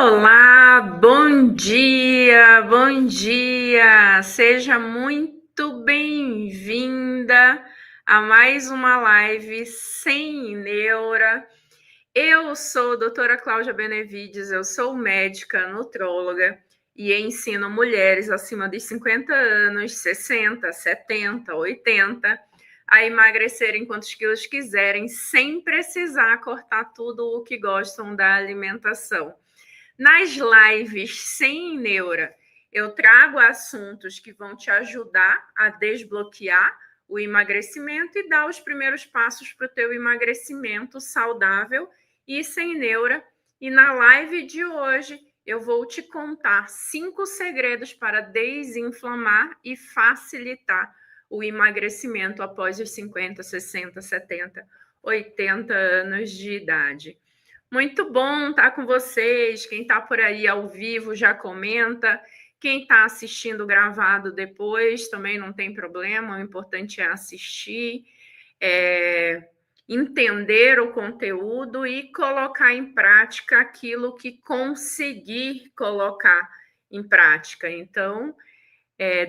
Olá, bom dia, bom dia. Seja muito bem-vinda a mais uma live sem neura. Eu sou a doutora Cláudia Benevides, eu sou médica nutróloga e ensino mulheres acima dos 50 anos, 60, 70, 80, a emagrecerem quantos quilos quiserem, sem precisar cortar tudo o que gostam da alimentação. Nas lives sem neura, eu trago assuntos que vão te ajudar a desbloquear o emagrecimento e dar os primeiros passos para o teu emagrecimento saudável e sem neura. E na live de hoje, eu vou te contar 5 segredos para desinflamar e facilitar o emagrecimento após os 50, 60, 70, 80 anos de idade. Muito bom estar com vocês. Quem está por aí ao vivo já comenta. Quem está assistindo gravado depois também não tem problema. O importante é assistir, entender o conteúdo e colocar em prática aquilo que conseguir colocar em prática. Então,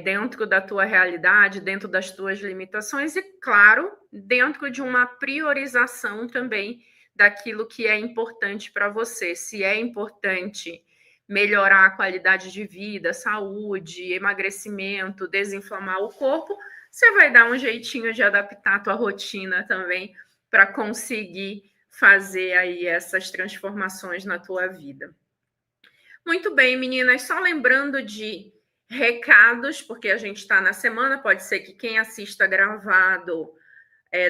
dentro da tua realidade, dentro das tuas limitações e, claro, dentro de uma priorização também daquilo que é importante para você. Se é importante melhorar a qualidade de vida, saúde, emagrecimento, desinflamar o corpo, você vai dar um jeitinho de adaptar a tua rotina também para conseguir fazer aí essas transformações na tua vida. Muito bem, meninas, só lembrando de recados, porque a gente está na semana, pode ser que quem assista gravado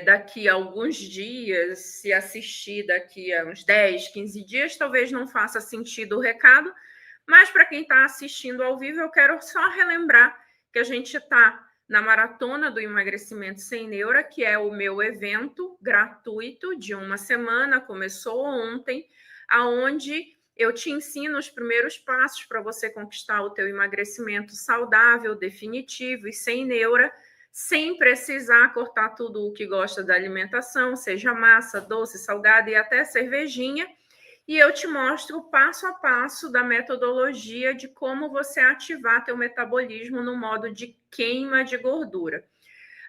daqui a alguns dias, se assistir daqui a uns 10, 15 dias, talvez não faça sentido o recado, mas para quem está assistindo ao vivo, eu quero só relembrar que a gente está na Maratona do Emagrecimento Sem Neura, que é o meu evento gratuito de uma semana, começou ontem, aonde eu te ensino os primeiros passos para você conquistar o teu emagrecimento saudável, definitivo e sem neura, sem precisar cortar tudo o que gosta da alimentação, seja massa, doce, salgado e até cervejinha. E eu te mostro passo a passo da metodologia de como você ativar teu metabolismo no modo de queima de gordura.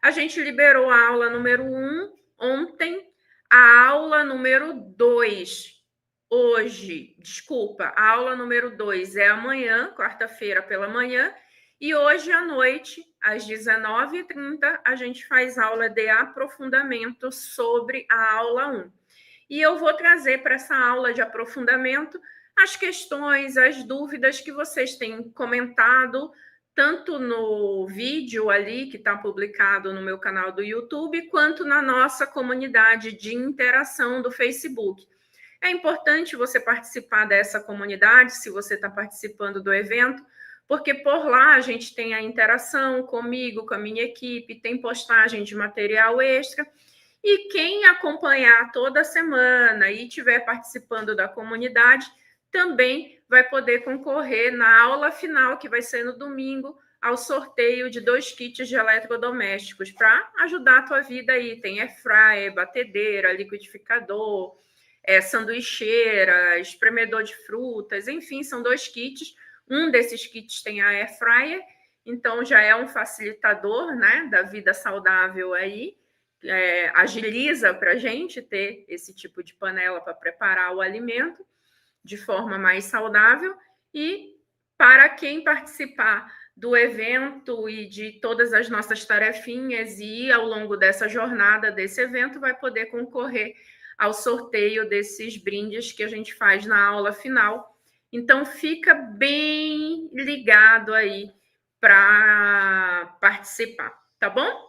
A gente liberou a aula número 1 ontem, a aula número 2 hoje, desculpa, a aula número 2 é amanhã, quarta-feira pela manhã, e hoje à noite, às 19h30, a gente faz aula de aprofundamento sobre a aula 1. E eu vou trazer para essa aula de aprofundamento as questões, as dúvidas que vocês têm comentado, tanto no vídeo ali que está publicado no meu canal do YouTube, quanto na nossa comunidade de interação do Facebook. É importante você participar dessa comunidade, se você está participando do evento, porque por lá a gente tem a interação comigo, com a minha equipe, tem postagem de material extra. E quem acompanhar toda semana e estiver participando da comunidade, também vai poder concorrer na aula final, que vai ser no domingo, ao sorteio de 2 kits de eletrodomésticos para ajudar a tua vida aí. Tem airfryer, batedeira, liquidificador, sanduicheira, espremedor de frutas, enfim, são 2 kits. Um desses kits tem a airfryer, então já é um facilitador, né, da vida saudável aí. Agiliza para a gente ter esse tipo de panela para preparar o alimento de forma mais saudável. E para quem participar do evento e de todas as nossas tarefinhas e ir ao longo dessa jornada desse evento, vai poder concorrer ao sorteio desses brindes que a gente faz na aula final. Então, fica bem ligado aí para participar, tá bom?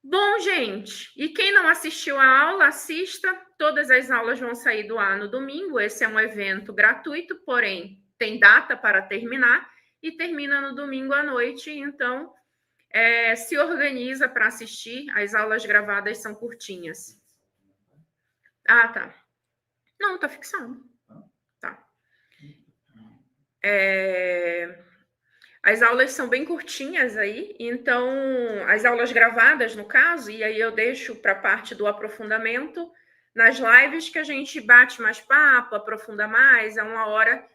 Bom, gente, e quem não assistiu a aula, assista. Todas as aulas vão sair do ar no domingo. Esse é um evento gratuito, porém tem data para terminar e termina no domingo à noite. Então, se organiza para assistir. As aulas gravadas são curtinhas. Ah, tá. Não, tá fixado. Tá. As aulas são bem curtinhas aí, então, as aulas gravadas, no caso, e aí eu deixo para a parte do aprofundamento nas lives que a gente bate mais papo, aprofunda mais, é uma hora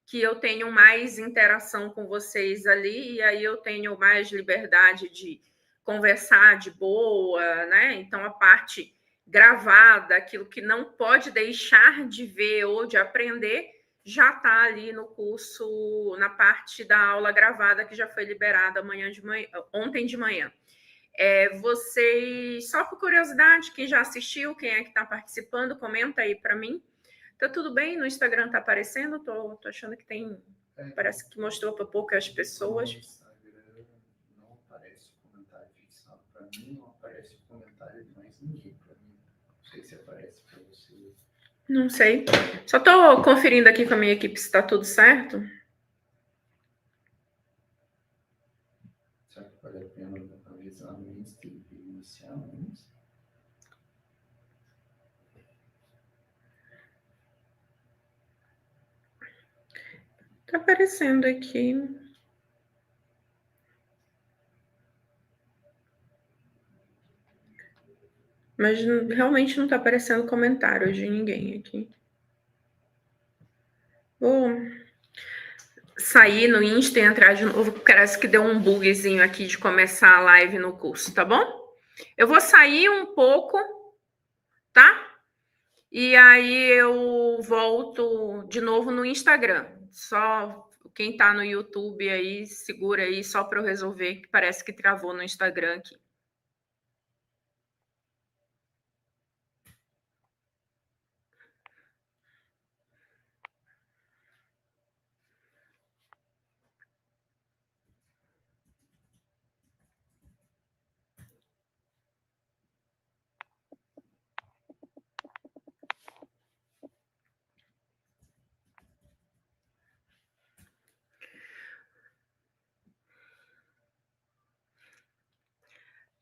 que eu tenho mais interação com vocês ali, e aí eu tenho mais liberdade de conversar de boa, né? Então, a parte gravada, aquilo que não pode deixar de ver ou de aprender, já está ali no curso, na parte da aula gravada que já foi liberada ontem de manhã. Vocês, só por curiosidade, quem já assistiu, quem é que está participando, comenta aí para mim. Tá tudo bem? No Instagram tá aparecendo? Tô achando que tem. Parece que mostrou para poucas pessoas. No Instagram não aparece comentário fixado para mim, não aparece comentário de mais ninguém para mim. Não sei se aparece para você. Não sei. Só tô conferindo aqui com a minha equipe se está tudo certo. Será que vale a pena avisar no Insta e iniciar no Insta? Tá aparecendo aqui. Mas realmente não tá aparecendo comentário de ninguém aqui. Vou sair no Insta e entrar de novo. Parece que deu um bugzinho aqui de começar a live no curso, tá bom? Eu vou sair um pouco, tá? E aí eu volto de novo no Instagram. Só quem tá no YouTube aí, segura aí só para eu resolver, que parece que travou no Instagram aqui.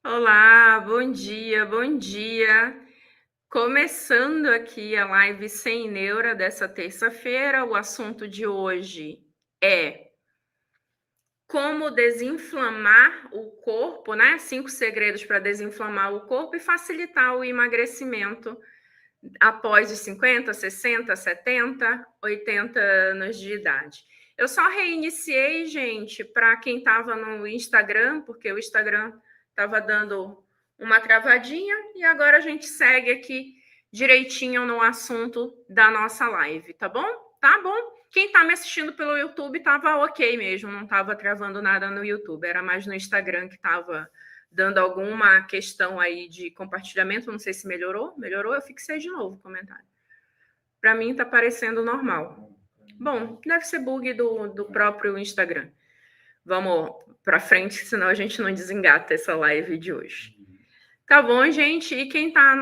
Olá, bom dia, bom dia. Começando aqui a live sem neura dessa terça-feira, o assunto de hoje é como desinflamar o corpo, né? 5 segredos para desinflamar o corpo e facilitar o emagrecimento após os 50, 60, 70, 80 anos de idade. Eu só reiniciei, gente, para quem estava no Instagram, porque o Instagram estava dando uma travadinha, e agora a gente segue aqui direitinho no assunto da nossa live, tá bom? Tá bom. Quem está me assistindo pelo YouTube estava ok mesmo, não estava travando nada no YouTube, era mais no Instagram que estava dando alguma questão aí de compartilhamento, não sei se melhorou. Melhorou? Eu fixei de novo o comentário. Para mim está parecendo normal. Bom, deve ser bug do próprio Instagram. Vamos para frente, senão a gente não desengata essa live de hoje. Tá bom, gente? E quem está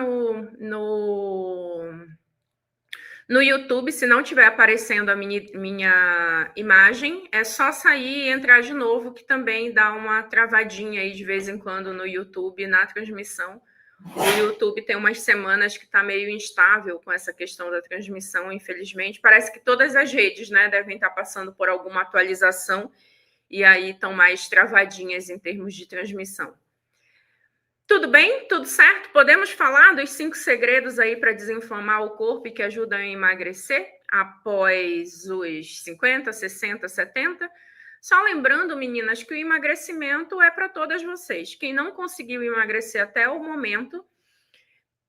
no YouTube, se não estiver aparecendo a minha imagem, é só sair e entrar de novo, que também dá uma travadinha aí de vez em quando no YouTube, na transmissão. O YouTube tem umas semanas que está meio instável com essa questão da transmissão, infelizmente. Parece que todas as redes, né, devem estar passando por alguma atualização e aí estão mais travadinhas em termos de transmissão. Tudo bem? Tudo certo? Podemos falar dos 5 segredos aí para desinflamar o corpo e que ajudam a emagrecer após os 50, 60, 70? Só lembrando, meninas, que o emagrecimento é para todas vocês. Quem não conseguiu emagrecer até o momento,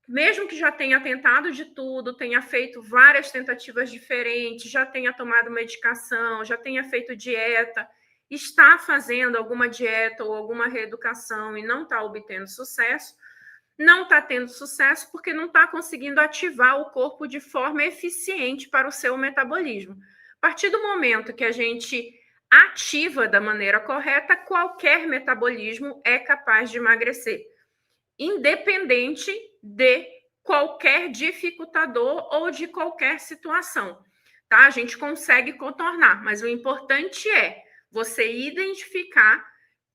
mesmo que já tenha tentado de tudo, tenha feito várias tentativas diferentes, já tenha tomado medicação, já tenha feito dieta, está fazendo alguma dieta ou alguma reeducação e não está obtendo sucesso, não está tendo sucesso porque não está conseguindo ativar o corpo de forma eficiente para o seu metabolismo. A partir do momento que a gente ativa da maneira correta, qualquer metabolismo é capaz de emagrecer, independente de qualquer dificultador ou de qualquer situação, tá? A gente consegue contornar, mas o importante é você identificar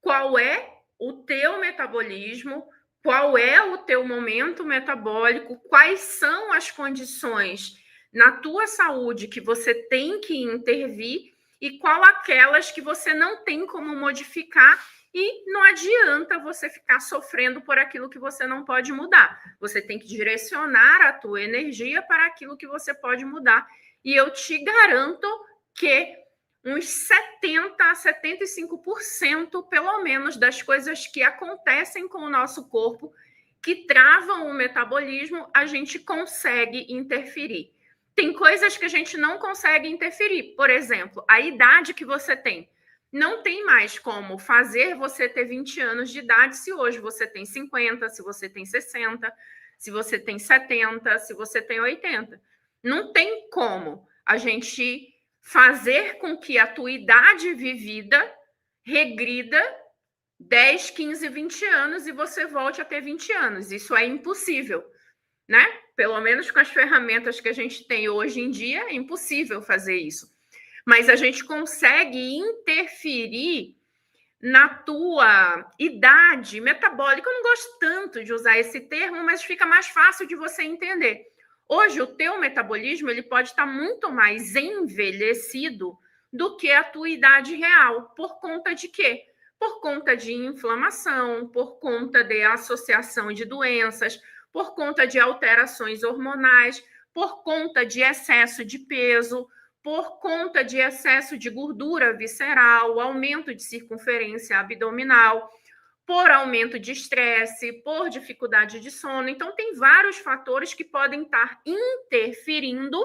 qual é o teu metabolismo, qual é o teu momento metabólico, quais são as condições na tua saúde que você tem que intervir e qual aquelas que você não tem como modificar E não adianta você ficar sofrendo por aquilo que você não pode mudar. Você tem que direcionar a tua energia para aquilo que você pode mudar. E eu te garanto que uns 70% a 75%, pelo menos, das coisas que acontecem com o nosso corpo, que travam o metabolismo, a gente consegue interferir. Tem coisas que a gente não consegue interferir. Por exemplo, a idade que você tem. Não tem mais como fazer você ter 20 anos de idade se hoje você tem 50, se você tem 60, se você tem 70, se você tem 80. Não tem como a gente fazer com que a tua idade vivida regrida 10, 15, 20 anos e você volte a ter 20 anos. Isso é impossível, né? Pelo menos com as ferramentas que a gente tem hoje em dia, é impossível fazer isso. Mas a gente consegue interferir na tua idade metabólica. Eu não gosto tanto de usar esse termo, mas fica mais fácil de você entender. Hoje, o teu metabolismo ele pode estar muito mais envelhecido do que a tua idade real. Por conta de quê? Por conta de inflamação, por conta de associação de doenças, por conta de alterações hormonais, por conta de excesso de peso, por conta de excesso de gordura visceral, aumento de circunferência abdominal, por aumento de estresse, por dificuldade de sono. Então, tem vários fatores que podem estar interferindo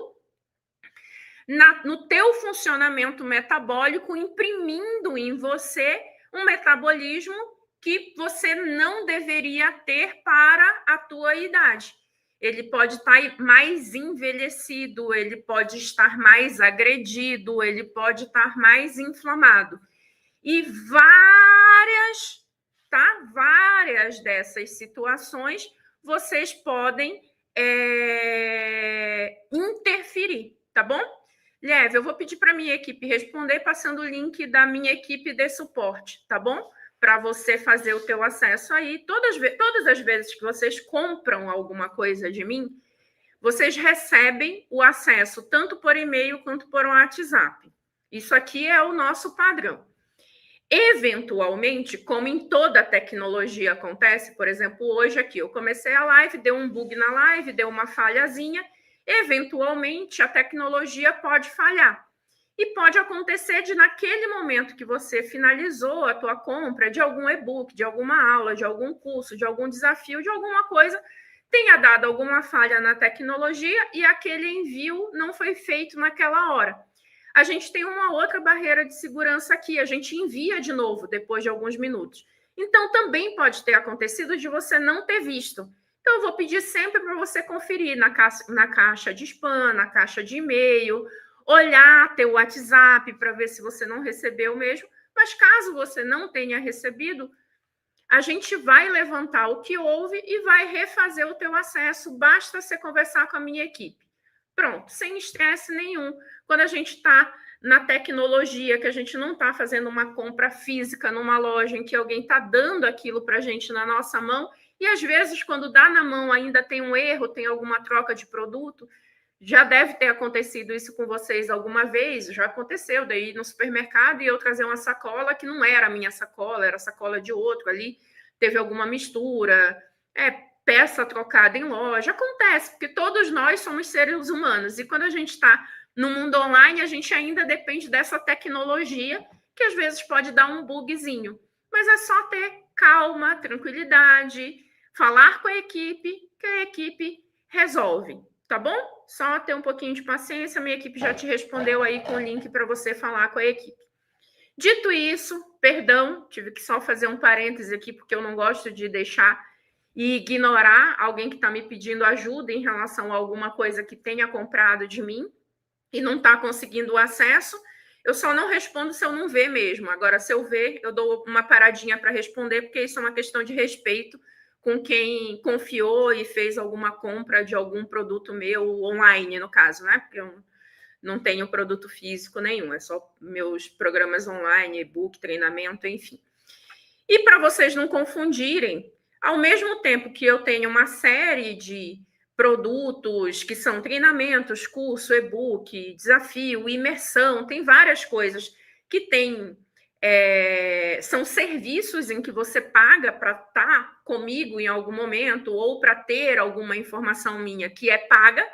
no teu funcionamento metabólico, imprimindo em você um metabolismo que você não deveria ter para a tua idade. Ele pode estar mais envelhecido, ele pode estar mais agredido, ele pode estar mais inflamado. E várias dessas situações vocês podem interferir, tá bom? Leve, eu vou pedir para a minha equipe responder passando o link da minha equipe de suporte, tá bom? Para você fazer o teu acesso aí. Todas as vezes que vocês compram alguma coisa de mim, vocês recebem o acesso tanto por e-mail quanto por WhatsApp. Isso aqui é o nosso padrão. Eventualmente, como em toda tecnologia acontece, por exemplo, hoje aqui eu comecei a live, deu um bug na live, deu uma falhazinha, eventualmente a tecnologia pode falhar. E pode acontecer de naquele momento que você finalizou a tua compra de algum e-book, de alguma aula, de algum curso, de algum desafio, de alguma coisa, tenha dado alguma falha na tecnologia e aquele envio não foi feito naquela hora. A gente tem uma outra barreira de segurança aqui, a gente envia de novo depois de alguns minutos. Então, também pode ter acontecido de você não ter visto. Então, eu vou pedir sempre para você conferir na caixa de spam, na caixa de e-mail, olhar teu WhatsApp para ver se você não recebeu mesmo. Mas caso você não tenha recebido, a gente vai levantar o que houve e vai refazer o teu acesso. Basta você conversar com a minha equipe. Pronto, sem estresse nenhum. Quando a gente está na tecnologia, que a gente não está fazendo uma compra física numa loja em que alguém está dando aquilo para a gente na nossa mão, e às vezes, quando dá na mão, ainda tem um erro, tem alguma troca de produto. Já deve ter acontecido isso com vocês alguma vez, já aconteceu, daí no supermercado e eu trazer uma sacola que não era a minha sacola, era a sacola de outro ali, teve alguma mistura, peça trocada em loja, acontece, porque todos nós somos seres humanos, e quando a gente está no mundo online, a gente ainda depende dessa tecnologia, que às vezes pode dar um bugzinho, mas é só ter calma, tranquilidade, falar com a equipe, que a equipe resolve, tá bom? Só ter um pouquinho de paciência, minha equipe já te respondeu aí com o link para você falar com a equipe. Dito isso, perdão, tive que só fazer um parêntese aqui, porque eu não gosto de deixar e ignorar alguém que está me pedindo ajuda em relação a alguma coisa que tenha comprado de mim e não está conseguindo o acesso. Eu só não respondo se eu não ver mesmo. Agora, se eu ver, eu dou uma paradinha para responder, porque isso é uma questão de respeito com quem confiou e fez alguma compra de algum produto meu online, no caso, né? Porque eu não tenho produto físico nenhum, é só meus programas online, e-book, treinamento, enfim. E para vocês não confundirem, ao mesmo tempo que eu tenho uma série de produtos que são treinamentos, curso, e-book, desafio, imersão, tem várias coisas que têm são serviços em que você paga para estar comigo em algum momento ou para ter alguma informação minha que é paga,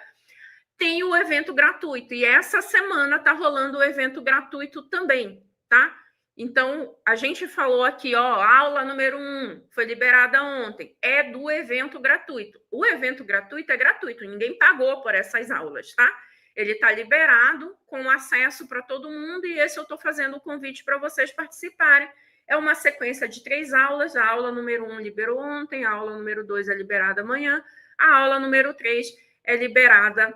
tem o evento gratuito. E essa semana está rolando o evento gratuito também, tá? Então, a gente falou aqui, ó, aula número 1 foi liberada ontem, é do evento gratuito. O evento gratuito é gratuito, ninguém pagou por essas aulas, tá? Ele está liberado, com acesso para todo mundo, e esse eu estou fazendo o convite para vocês participarem. É uma sequência de 3 aulas, a aula número 1 liberou ontem, a aula número 2 é liberada amanhã, a aula número 3 é liberada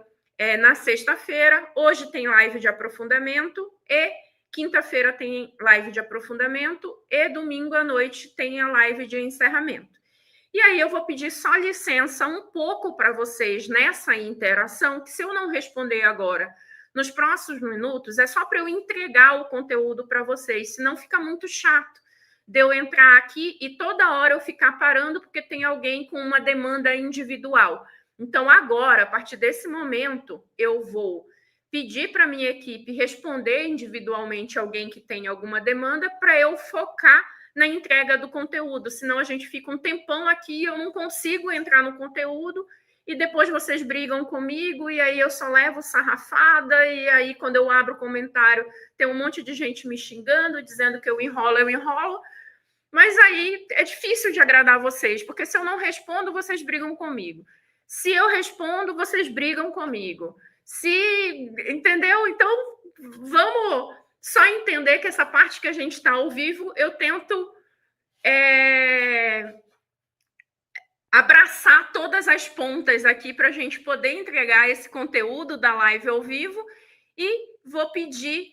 na sexta-feira. Hoje tem live de aprofundamento e quinta-feira tem live de aprofundamento e domingo à noite tem a live de encerramento. E aí eu vou pedir só licença um pouco para vocês nessa interação, que se eu não responder agora, nos próximos minutos, é só para eu entregar o conteúdo para vocês, senão fica muito chato de eu entrar aqui e toda hora eu ficar parando porque tem alguém com uma demanda individual. Então, agora, a partir desse momento, eu vou pedir para a minha equipe responder individualmente alguém que tem alguma demanda para eu focar na entrega do conteúdo, senão a gente fica um tempão aqui, eu não consigo entrar no conteúdo e depois vocês brigam comigo e aí eu só levo sarrafada e aí quando eu abro o comentário tem um monte de gente me xingando, dizendo que eu enrolo, mas aí é difícil de agradar vocês, porque se eu não respondo, vocês brigam comigo. Se eu respondo, vocês brigam comigo. Entendeu? Então, vamos só entender que essa parte que a gente está ao vivo, eu tento abraçar todas as pontas aqui para a gente poder entregar esse conteúdo da live ao vivo e vou pedir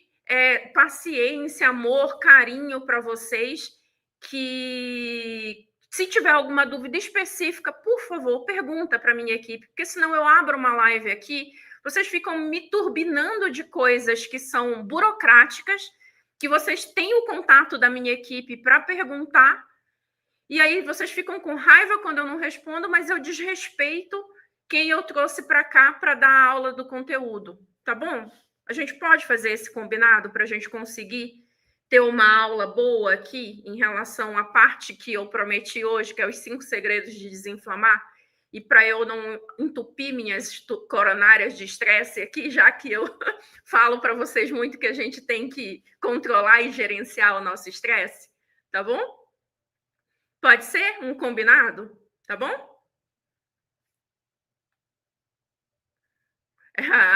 paciência, amor, carinho para vocês, que se tiver alguma dúvida específica, por favor, pergunta para a minha equipe, porque senão eu abro uma live aqui, vocês ficam me turbinando de coisas que são burocráticas, que vocês têm o contato da minha equipe para perguntar, e aí vocês ficam com raiva quando eu não respondo, mas eu desrespeito quem eu trouxe para cá para dar a aula do conteúdo, tá bom? A gente pode fazer esse combinado para a gente conseguir ter uma aula boa aqui em relação à parte que eu prometi hoje, que é os 5 segredos de desinflamar, e para eu não entupir minhas coronárias de estresse aqui, já que eu falo para vocês muito que a gente tem que controlar e gerenciar o nosso estresse, tá bom? Pode ser um combinado, tá bom?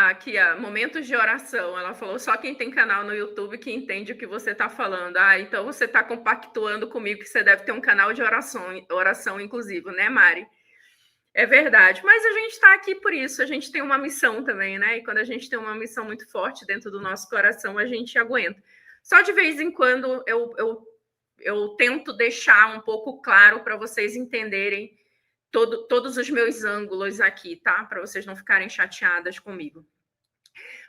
Aqui, momentos de oração. Ela falou, só quem tem canal no YouTube que entende o que você está falando. Então você está compactuando comigo que você deve ter um canal de oração inclusive, né, Mari? É verdade. Mas a gente está aqui por isso. A gente tem uma missão também, né? E quando a gente tem uma missão muito forte dentro do nosso coração, a gente aguenta. Só de vez em quando eu tento deixar um pouco claro para vocês entenderem todos os meus ângulos aqui, tá? Para vocês não ficarem chateadas comigo.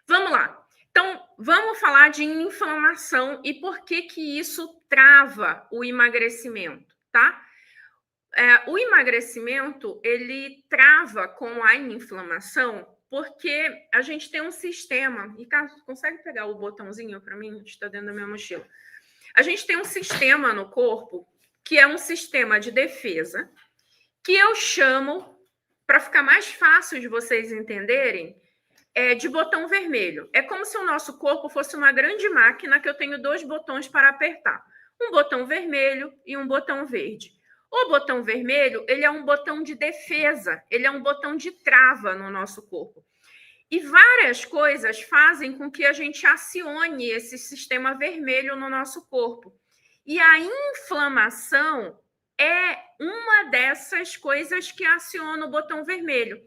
Vamos lá. Então, vamos falar de inflamação e por que isso trava o emagrecimento, tá? O emagrecimento, ele trava com a inflamação porque a gente tem um sistema... Ricardo, consegue pegar o botãozinho para mim? Está dentro da minha mochila. A gente tem um sistema no corpo que é um sistema de defesa, que eu chamo, para ficar mais fácil de vocês entenderem, de botão vermelho. É como se o nosso corpo fosse uma grande máquina que eu tenho 2 botões para apertar. Um botão vermelho e um botão verde. O botão vermelho, ele é um botão de defesa, ele é um botão de trava no nosso corpo. E várias coisas fazem com que a gente acione esse sistema vermelho no nosso corpo. E a inflamação é uma dessas coisas que aciona o botão vermelho.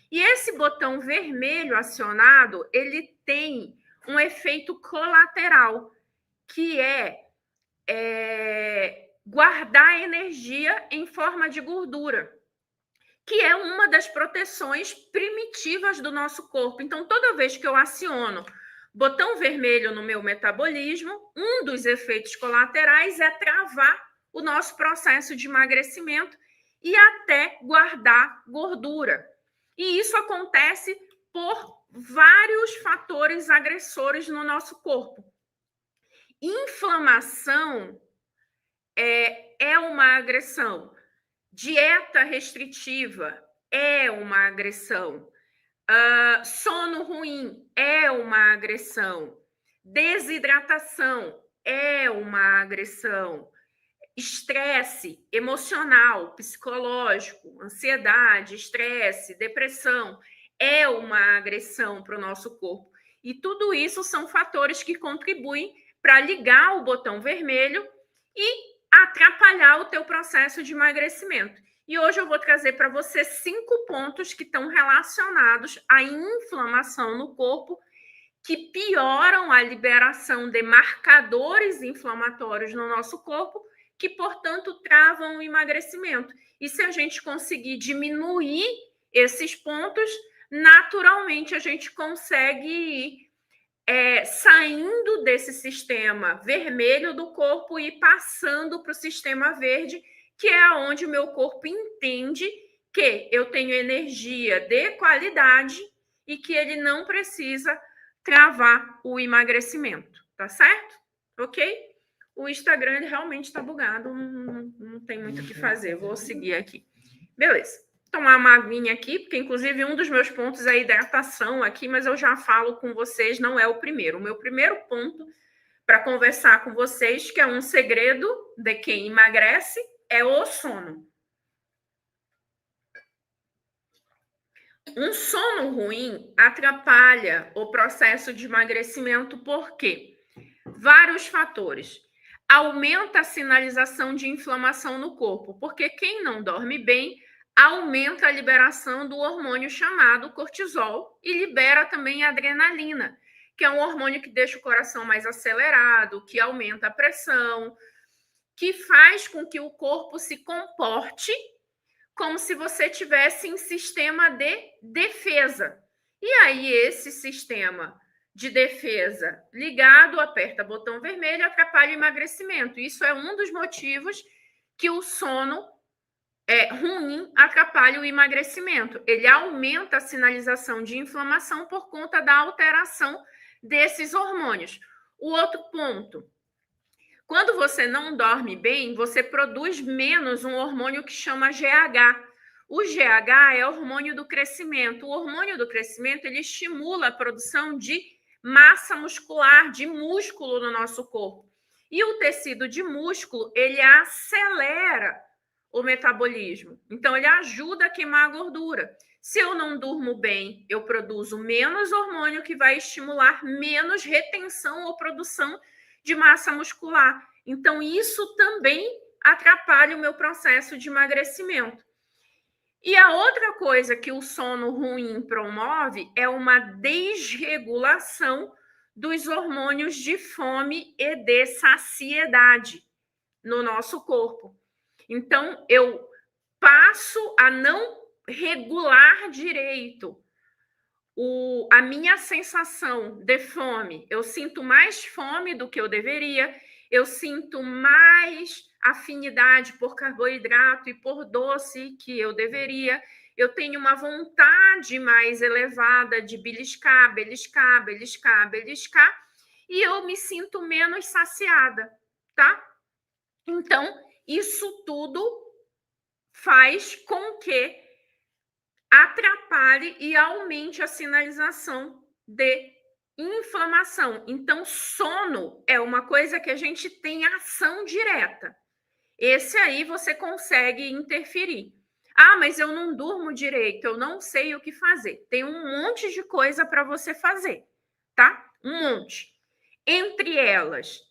E esse botão vermelho acionado, ele tem um efeito colateral, que é guardar energia em forma de gordura, que é uma das proteções primitivas do nosso corpo. Então, toda vez que eu aciono botão vermelho no meu metabolismo, um dos efeitos colaterais é travar o nosso processo de emagrecimento e até guardar gordura. E isso acontece por vários fatores agressores no nosso corpo. inflamação é uma agressão. Dieta restritiva é uma agressão. Sono ruim é uma agressão. Desidratação é uma agressão. Estresse emocional, psicológico, ansiedade, estresse, depressão é uma agressão para o nosso corpo. E tudo isso são fatores que contribuem para ligar o botão vermelho e atrapalhar o teu processo de emagrecimento. E hoje eu vou trazer para você 5 pontos que estão relacionados à inflamação no corpo, que pioram a liberação de marcadores inflamatórios no nosso corpo, que, portanto, travam o emagrecimento. E se a gente conseguir diminuir esses pontos, naturalmente a gente consegue ir saindo desse sistema vermelho do corpo e passando para o sistema verde, que é onde o meu corpo entende que eu tenho energia de qualidade e que ele não precisa travar o emagrecimento, tá certo? Ok? O Instagram ele realmente está bugado, não tem muito o que fazer, vou seguir aqui. Beleza. Tomar uma aguinha aqui, porque inclusive um dos meus pontos é a hidratação aqui, mas eu já falo com vocês, não é o primeiro. O meu primeiro ponto para conversar com vocês, que é um segredo de quem emagrece, é o sono. Um sono ruim atrapalha o processo de emagrecimento, por quê? Vários fatores. Aumenta a sinalização de inflamação no corpo, porque quem não dorme bem aumenta a liberação do hormônio chamado cortisol e libera também a adrenalina, que é um hormônio que deixa o coração mais acelerado, que aumenta a pressão, que faz com que o corpo se comporte como se você tivesse em sistema de defesa. E aí esse sistema de defesa ligado, aperta botão vermelho, atrapalha o emagrecimento. Isso é um dos motivos que o sono ruim atrapalha o emagrecimento. Ele aumenta a sinalização de inflamação por conta da alteração desses hormônios. O outro ponto, quando você não dorme bem, você produz menos um hormônio que chama GH. O GH é o hormônio do crescimento. O hormônio do crescimento, ele estimula a produção de massa muscular, de músculo no nosso corpo. E o tecido de músculo, ele acelera o metabolismo. Então, ele ajuda a queimar a gordura. Se eu não durmo bem, eu produzo menos hormônio, que vai estimular menos retenção ou produção de massa muscular. Então, isso também atrapalha o meu processo de emagrecimento. E a outra coisa que o sono ruim promove é uma desregulação dos hormônios de fome e de saciedade no nosso corpo. Então, eu passo a não regular direito a minha sensação de fome. Eu sinto mais fome do que eu deveria, eu sinto mais afinidade por carboidrato e por doce que eu deveria, eu tenho uma vontade mais elevada de beliscar, beliscar, beliscar, beliscar, e eu me sinto menos saciada, tá? Então, isso tudo faz com que atrapalhe e aumente a sinalização de inflamação. Então, sono é uma coisa que a gente tem ação direta. Esse aí você consegue interferir. Ah, mas eu não durmo direito, eu não sei o que fazer. Tem um monte de coisa para você fazer, tá? Um monte. Entre elas,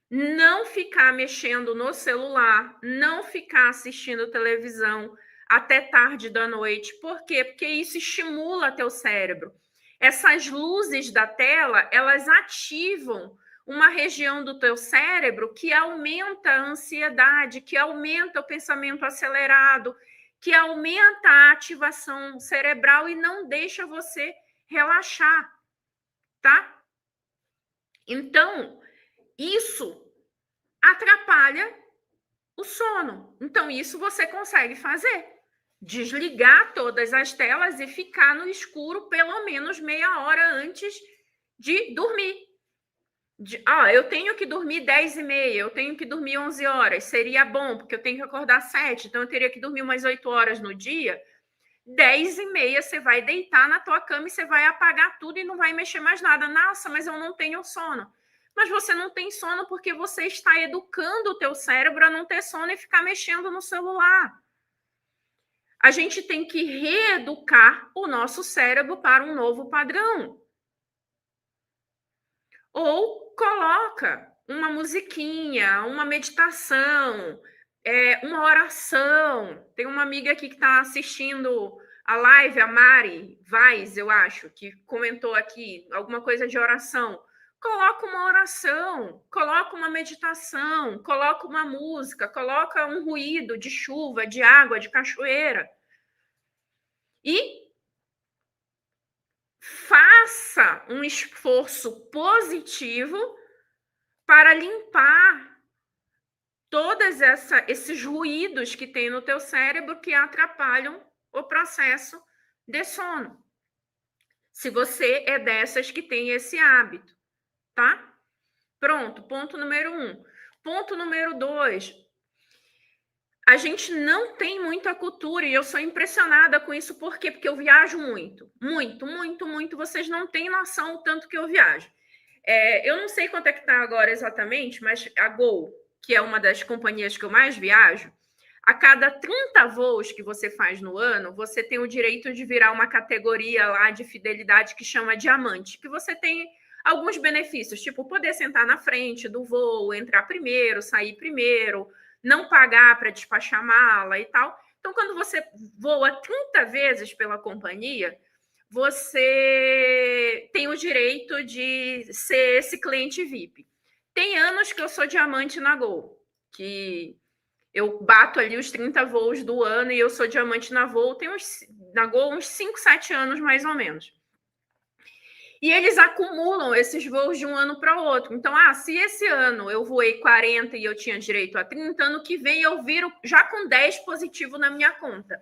não ficar mexendo no celular, não ficar assistindo televisão até tarde da noite. Por quê? Porque isso estimula teu cérebro. Essas luzes da tela, elas ativam uma região do teu cérebro que aumenta a ansiedade, que aumenta o pensamento acelerado, que aumenta a ativação cerebral e não deixa você relaxar, tá? Então, isso atrapalha o sono. Então, isso você consegue fazer. Desligar todas as telas e ficar no escuro pelo menos meia hora antes de dormir. Eu tenho que dormir 10h30, eu tenho que dormir 11 horas, seria bom, porque eu tenho que acordar 7, então eu teria que dormir umas 8 horas no dia. 10h30 você vai deitar na tua cama e você vai apagar tudo e não vai mexer mais nada. Nossa, mas eu não tenho sono. Mas você não tem sono porque você está educando o teu cérebro a não ter sono e ficar mexendo no celular. A gente tem que reeducar o nosso cérebro para um novo padrão. Ou coloca uma musiquinha, uma meditação, uma oração. Tem uma amiga aqui que está assistindo a live, a Mari Vaz, eu acho, que comentou aqui alguma coisa de oração. Coloca uma oração, coloca uma meditação, coloca uma música, coloca um ruído de chuva, de água, de cachoeira. E faça um esforço positivo para limpar todos esses ruídos que tem no teu cérebro que atrapalham o processo de sono. Se você é dessas que tem esse hábito, tá? Pronto, ponto número 1. Ponto número 2. A gente não tem muita cultura e eu sou impressionada com isso. Por quê? Porque eu viajo muito. Muito, muito, muito. Vocês não têm noção o tanto que eu viajo. Eu não sei quanto é que está agora exatamente, mas a Gol, que é uma das companhias que eu mais viajo, a cada 30 voos que você faz no ano, você tem o direito de virar uma categoria lá de fidelidade que chama diamante, que você tem alguns benefícios, tipo poder sentar na frente do voo, entrar primeiro, sair primeiro, não pagar para despachar mala e tal. Então, quando você voa 30 vezes pela companhia, você tem o direito de ser esse cliente VIP. Tem anos que eu sou diamante na Gol, que eu bato ali os 30 voos do ano e eu sou diamante na Gol, na Gol uns 5, 7 anos mais ou menos. E eles acumulam esses voos de um ano para o outro. Então, se esse ano eu voei 40 e eu tinha direito a 30, ano que vem eu viro já com 10 positivo na minha conta.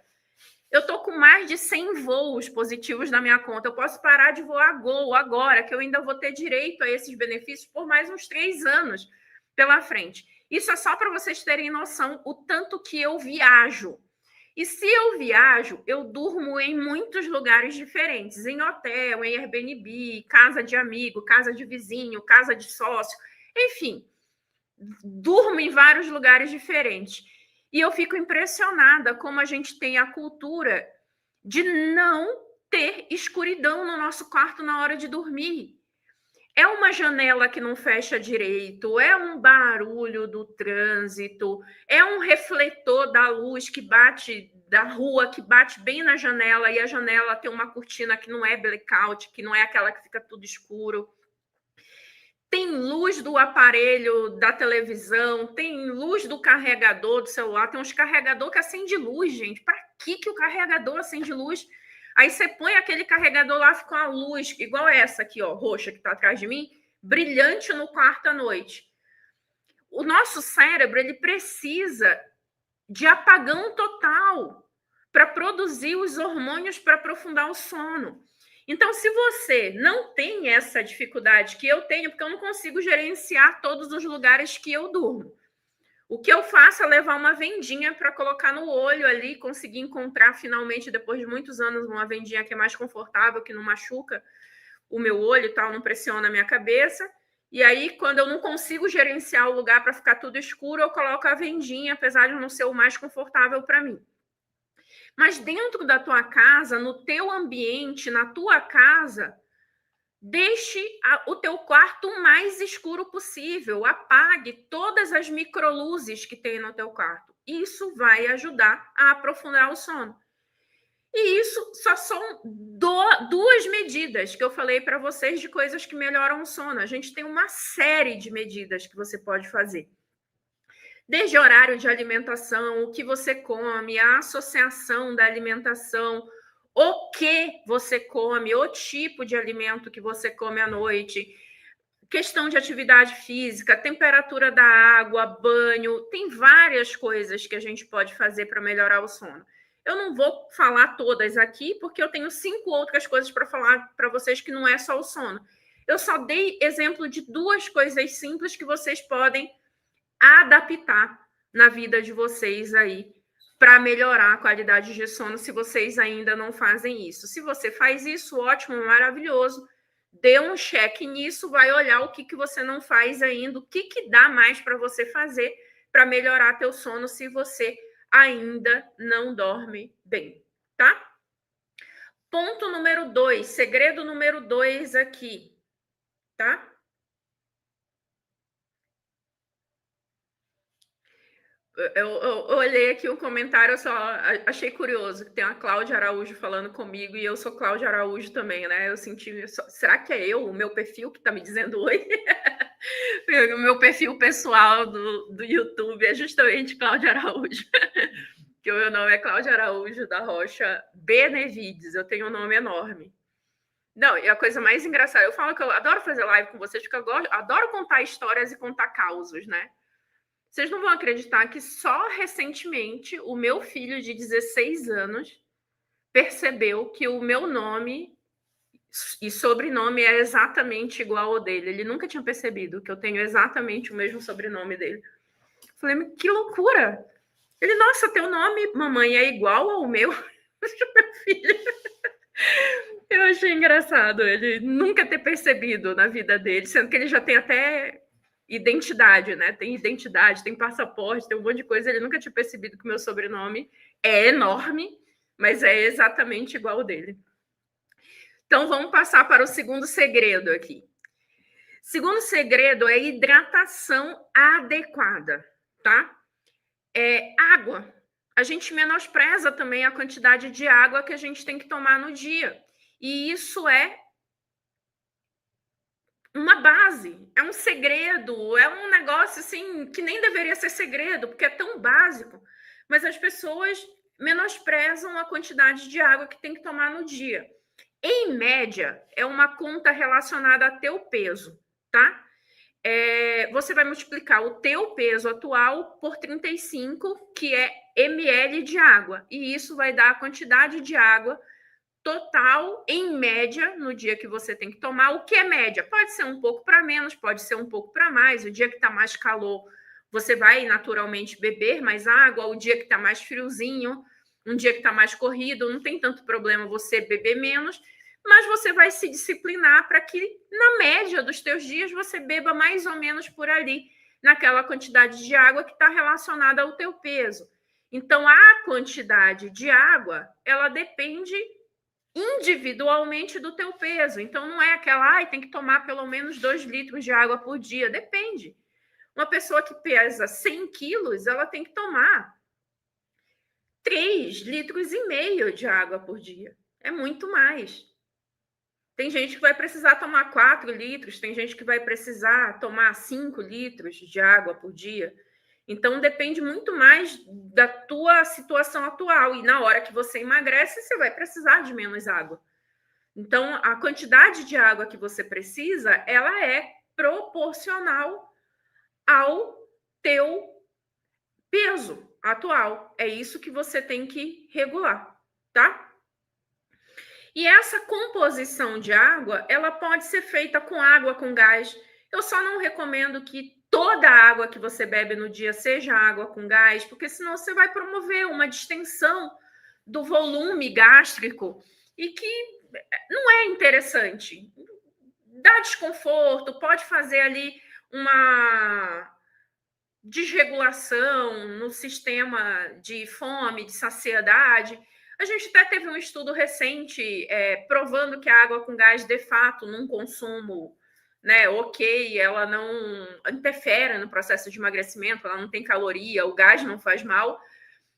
Eu estou com mais de 100 voos positivos na minha conta. Eu posso parar de voar Gol agora, que eu ainda vou ter direito a esses benefícios por mais uns 3 anos pela frente. Isso é só para vocês terem noção o tanto que eu viajo. E se eu viajo, eu durmo em muitos lugares diferentes, em hotel, em Airbnb, casa de amigo, casa de vizinho, casa de sócio, enfim, durmo em vários lugares diferentes. E eu fico impressionada como a gente tem a cultura de não ter escuridão no nosso quarto na hora de dormir. É uma janela que não fecha direito, é um barulho do trânsito, é um refletor da luz que bate da rua, que bate bem na janela, e a janela tem uma cortina que não é blackout, que não é aquela que fica tudo escuro. Tem luz do aparelho da televisão, tem luz do carregador do celular, tem uns carregador que acende luz, gente. Para que o carregador acende luz? Aí você põe aquele carregador lá, fica uma luz, igual essa aqui, ó, roxa, que está atrás de mim, brilhante no quarto à noite. O nosso cérebro, ele precisa de apagão total para produzir os hormônios para aprofundar o sono. Então, se você não tem essa dificuldade que eu tenho, porque eu não consigo gerenciar todos os lugares que eu durmo, o que eu faço é levar uma vendinha para colocar no olho ali, conseguir encontrar finalmente, depois de muitos anos, uma vendinha que é mais confortável, que não machuca o meu olho e tal, não pressiona a minha cabeça. E aí, quando eu não consigo gerenciar o lugar para ficar tudo escuro, eu coloco a vendinha, apesar de não ser o mais confortável para mim. Mas dentro da tua casa, no teu ambiente, na tua casa, deixe o teu quarto o mais escuro possível. Apague todas as microluzes que tem no teu quarto. Isso vai ajudar a aprofundar o sono. E isso só são duas medidas que eu falei para vocês de coisas que melhoram o sono. A gente tem uma série de medidas que você pode fazer. Desde horário de alimentação, o que você come, a associação da alimentação, o que você come, o tipo de alimento que você come à noite, questão de atividade física, temperatura da água, banho, tem várias coisas que a gente pode fazer para melhorar o sono. Eu não vou falar todas aqui, porque eu tenho 5 outras coisas para falar para vocês que não é só o sono. Eu só dei exemplo de 2 coisas simples que vocês podem adaptar na vida de vocês aí para melhorar a qualidade de sono, se vocês ainda não fazem isso. Se você faz isso, ótimo, maravilhoso. Dê um check nisso, vai olhar o que você não faz ainda, o que dá mais para você fazer para melhorar teu sono se você ainda não dorme bem, tá? Ponto número 2, segredo número 2 aqui, tá? Eu olhei aqui um comentário, eu só achei curioso, que tem a Cláudia Araújo falando comigo, e eu sou Cláudia Araújo também, né? Eu senti, será que é eu, o meu perfil, que tá me dizendo oi? O meu perfil pessoal do YouTube é justamente Cláudia Araújo. Que o meu nome é Cláudia Araújo da Rocha Benevides, eu tenho um nome enorme. Não, e a coisa mais engraçada, eu falo que eu adoro fazer live com vocês, porque eu adoro contar histórias e contar causos, né? Vocês não vão acreditar que só recentemente o meu filho de 16 anos percebeu que o meu nome e sobrenome é exatamente igual ao dele. Ele nunca tinha percebido que eu tenho exatamente o mesmo sobrenome dele. Falei, que loucura! Ele, nossa, teu nome, mamãe, é igual ao meu? Meu filho. Eu achei engraçado ele nunca ter percebido na vida dele, sendo que ele já tem até identidade, né? Tem identidade, tem passaporte, tem um monte de coisa. Ele nunca tinha percebido que o meu sobrenome é enorme, mas é exatamente igual ao dele. Então, vamos passar para o segundo segredo aqui. Segundo segredo é hidratação adequada, tá? Água. A gente menospreza também a quantidade de água que a gente tem que tomar no dia. E isso é uma base, é um segredo, é um negócio assim que nem deveria ser segredo, porque é tão básico. Mas as pessoas menosprezam a quantidade de água que tem que tomar no dia. Em média, é uma conta relacionada a teu peso, tá? Você vai multiplicar o teu peso atual por 35, que é ml de água. E isso vai dar a quantidade de água total, em média, no dia que você tem que tomar. O que é média? Pode ser um pouco para menos, pode ser um pouco para mais. O dia que está mais calor, você vai naturalmente beber mais água. O dia que está mais friozinho, um dia que está mais corrido, não tem tanto problema você beber menos, mas você vai se disciplinar para que, na média dos teus dias, você beba mais ou menos por ali, naquela quantidade de água que está relacionada ao teu peso. Então, a quantidade de água, ela depende individualmente do teu peso. Então, não é aquela, tem que tomar pelo menos 2 litros de água por dia. Depende. Uma pessoa que pesa 100 quilos, ela tem que tomar 3,5 litros de água por dia. É muito mais. Tem gente que vai precisar tomar 4 litros, tem gente que vai precisar tomar 5 litros de água por dia. Então, depende muito mais da tua situação atual. E na hora que você emagrece, você vai precisar de menos água. Então, a quantidade de água que você precisa, ela é proporcional ao teu peso atual. É isso que você tem que regular, tá? E essa composição de água, ela pode ser feita com água com gás. Eu só não recomendo que toda a água que você bebe no dia seja água com gás, porque senão você vai promover uma distensão do volume gástrico e que não é interessante. Dá desconforto, pode fazer ali uma desregulação no sistema de fome, de saciedade. A gente até teve um estudo recente provando que a água com gás, de fato, num consumo, né, ok, ela não interfere no processo de emagrecimento, ela não tem caloria, o gás não faz mal,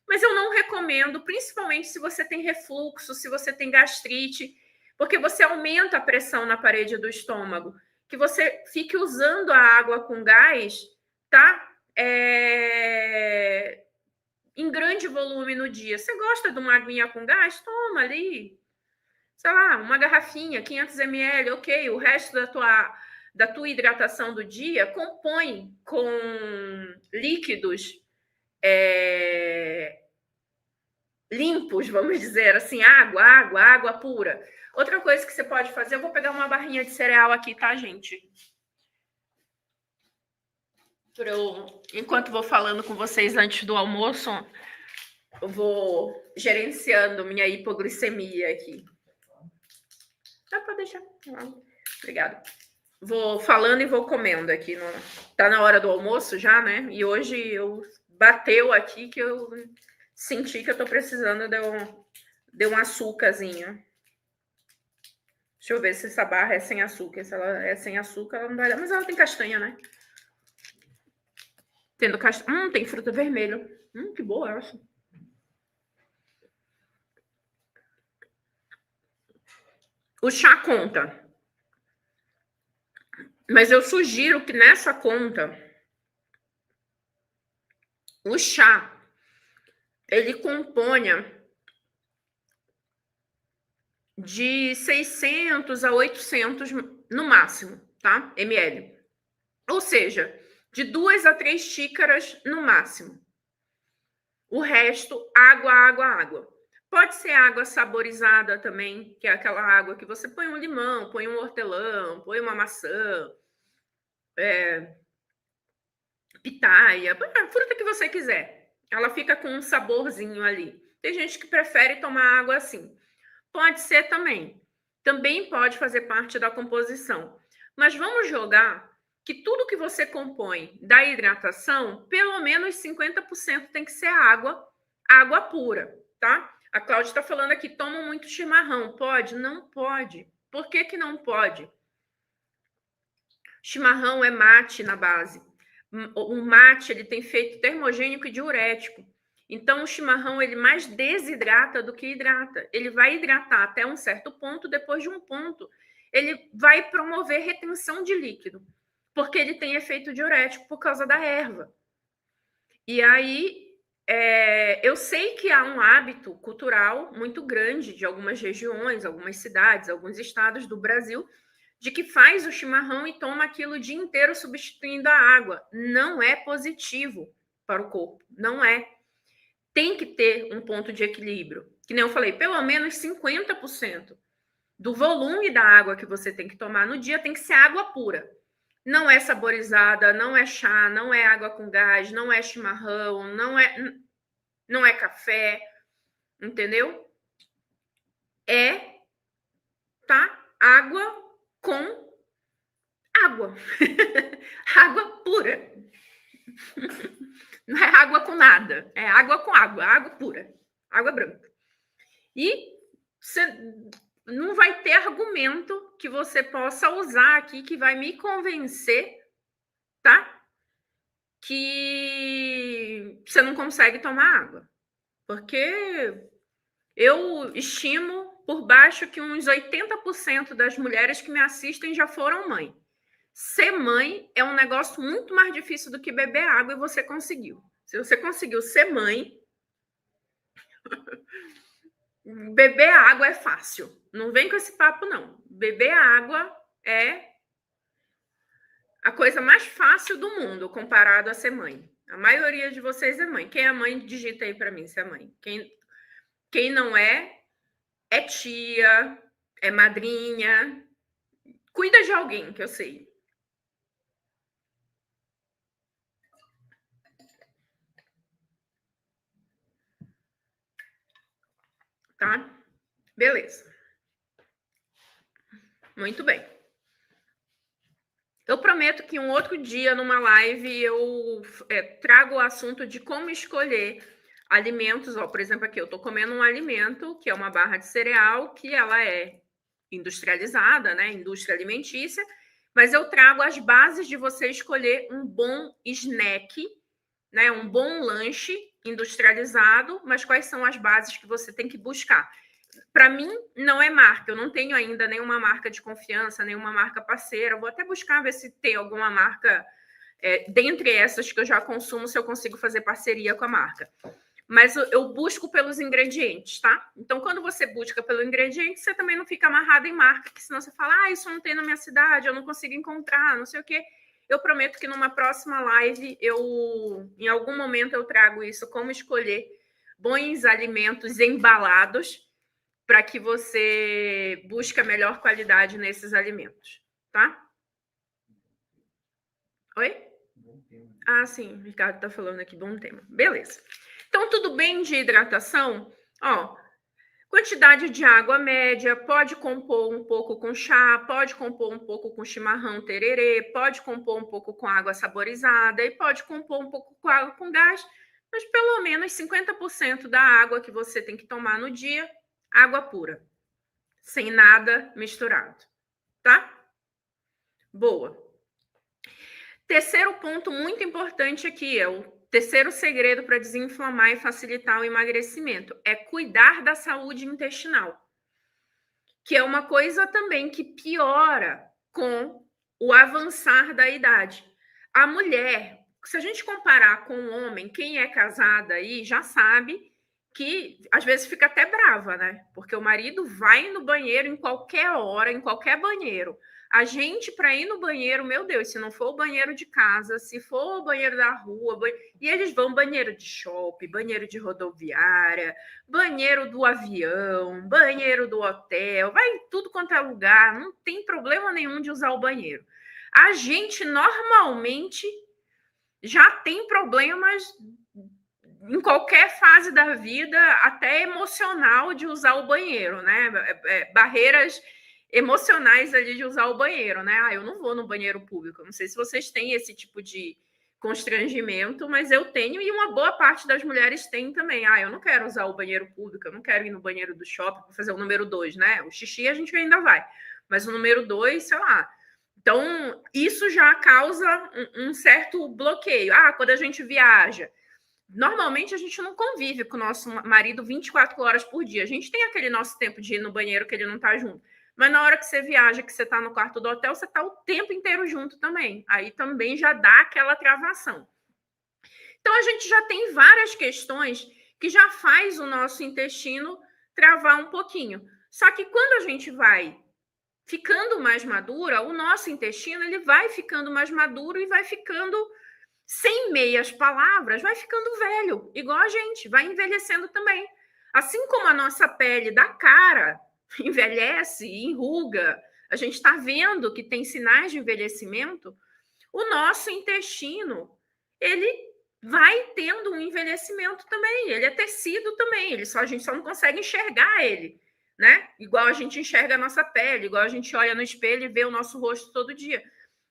mas eu não recomendo, principalmente se você tem refluxo, se você tem gastrite, porque você aumenta a pressão na parede do estômago, que você fique usando a água com gás, tá? Em grande volume no dia. Você gosta de uma aguinha com gás? Toma ali, sei lá, uma garrafinha, 500 ml, ok. O resto da tua hidratação do dia compõe com líquidos limpos, vamos dizer assim, água pura. Outra coisa que você pode fazer, eu vou pegar uma barrinha de cereal aqui, tá, gente? Enquanto vou falando com vocês antes do almoço, eu vou gerenciando minha hipoglicemia aqui. Dá para deixar. Obrigada. Vou falando e vou comendo aqui. Tá na hora do almoço já, né? E hoje bateu aqui que eu senti que eu tô precisando de um açúcarzinho. Deixa eu ver se essa barra é sem açúcar. Se ela é sem açúcar, ela não vai dar. Mas ela tem castanha, né? Tendo castanha. Tem fruta vermelha. Que boa essa. O chá conta. Mas eu sugiro que nessa conta, o chá, ele componha de 600 a 800 no máximo, tá? ml. Ou seja, de 2 a 3 xícaras no máximo. O resto, água. Pode ser água saborizada também, que é aquela água que você põe um limão, põe um hortelã, põe uma maçã, pitaia, a fruta que você quiser. Ela fica com um saborzinho ali. Tem gente que prefere tomar água assim. Pode ser também. Também pode fazer parte da composição. Mas vamos jogar que tudo que você compõe da hidratação, pelo menos 50% tem que ser água pura, tá? A Cláudia está falando aqui, toma muito chimarrão. Pode? Não pode. Por que não pode? Chimarrão é mate na base. O mate, ele tem efeito termogênico e diurético. Então, o chimarrão, ele mais desidrata do que hidrata. Ele vai hidratar até um certo ponto, depois de um ponto, ele vai promover retenção de líquido, porque ele tem efeito diurético por causa da erva. E aí, eu sei que há um hábito cultural muito grande de algumas regiões, algumas cidades, alguns estados do Brasil, de que faz o chimarrão e toma aquilo o dia inteiro substituindo a água. Não é positivo para o corpo, não é. Tem que ter um ponto de equilíbrio. Que nem eu falei, pelo menos 50% do volume da água que você tem que tomar no dia tem que ser água pura. Não é saborizada, não é chá, não é água com gás, não é chimarrão, não é café, entendeu? Tá? Água com água. Água pura. Não é água com nada, é água com água pura, água branca. E você não vai ter argumento que você possa usar aqui que vai me convencer, tá? Que você não consegue tomar água. Porque eu estimo por baixo que uns 80% das mulheres que me assistem já foram mãe. Ser mãe é um negócio muito mais difícil do que beber água e você conseguiu. Se você conseguiu ser mãe, beber água é fácil. Não vem com esse papo, não. Beber água é a coisa mais fácil do mundo comparado a ser mãe. A maioria de vocês é mãe. Quem é mãe, digita aí para mim se é mãe. Quem não é tia, é madrinha. Cuida de alguém, que eu sei. Tá? Beleza. Muito bem. Eu prometo que um outro dia, numa live, eu trago o assunto de como escolher alimentos. Ó, por exemplo, aqui eu estou comendo um alimento, que é uma barra de cereal, que ela é industrializada, né? Indústria alimentícia. Mas eu trago as bases de você escolher um bom snack, né? Um bom lanche industrializado, mas quais são as bases que você tem que buscar. Para mim, não é marca. Eu não tenho ainda nenhuma marca de confiança, nenhuma marca parceira. Eu vou até buscar ver se tem alguma marca, dentre essas que eu já consumo, se eu consigo fazer parceria com a marca. Mas eu busco pelos ingredientes, tá? Então, quando você busca pelo ingrediente, você também não fica amarrado em marca, que senão você fala, isso não tem na minha cidade, eu não consigo encontrar, não sei o quê. Eu prometo que numa próxima live, em algum momento eu trago isso, como escolher bons alimentos embalados para que você busque a melhor qualidade nesses alimentos, tá? Oi? Ah, sim, o Ricardo está falando aqui, bom tema. Beleza. Então, tudo bem de hidratação? Ó, quantidade de água média, pode compor um pouco com chá, pode compor um pouco com chimarrão tererê, pode compor um pouco com água saborizada e pode compor um pouco com água com gás, mas pelo menos 50% da água que você tem que tomar no dia, água pura, sem nada misturado, tá? Boa. Terceiro ponto muito importante aqui, é o terceiro segredo para desinflamar e facilitar o emagrecimento, é cuidar da saúde intestinal, que é uma coisa também que piora com o avançar da idade. A mulher, se a gente comparar com o homem, quem é casada aí já sabe que às vezes fica até brava, né? Porque o marido vai no banheiro em qualquer hora, em qualquer banheiro. A gente, para ir no banheiro, meu Deus, se não for o banheiro de casa, se for o banheiro da rua, e eles vão banheiro de shopping, banheiro de rodoviária, banheiro do avião, banheiro do hotel, vai em tudo quanto é lugar, não tem problema nenhum de usar o banheiro. A gente normalmente já tem problemas em qualquer fase da vida, até emocional, de usar o banheiro, né? Barreiras emocionais ali de usar o banheiro, né? Ah, eu não vou no banheiro público. Não sei se vocês têm esse tipo de constrangimento, mas eu tenho e uma boa parte das mulheres tem também. Ah, eu não quero usar o banheiro público, eu não quero ir no banheiro do shopping para fazer o número 2, né? O xixi a gente ainda vai, mas o número 2, sei lá. Então, isso já causa um certo bloqueio. Ah, quando a gente viaja, normalmente a gente não convive com o nosso marido 24 horas por dia. A gente tem aquele nosso tempo de ir no banheiro que ele não tá junto. Mas na hora que você viaja, que você tá no quarto do hotel, você tá o tempo inteiro junto também. Aí também já dá aquela travação. Então a gente já tem várias questões que já faz o nosso intestino travar um pouquinho. Só que quando a gente vai ficando mais madura, o nosso intestino ele vai ficando mais maduro e vai ficando sem meias palavras, vai ficando velho, igual a gente, vai envelhecendo também. Assim como a nossa pele da cara envelhece e enruga, a gente está vendo que tem sinais de envelhecimento, o nosso intestino, ele vai tendo um envelhecimento também, ele é tecido também, a gente só não consegue enxergar ele, né? Igual a gente enxerga a nossa pele, igual a gente olha no espelho e vê o nosso rosto todo dia.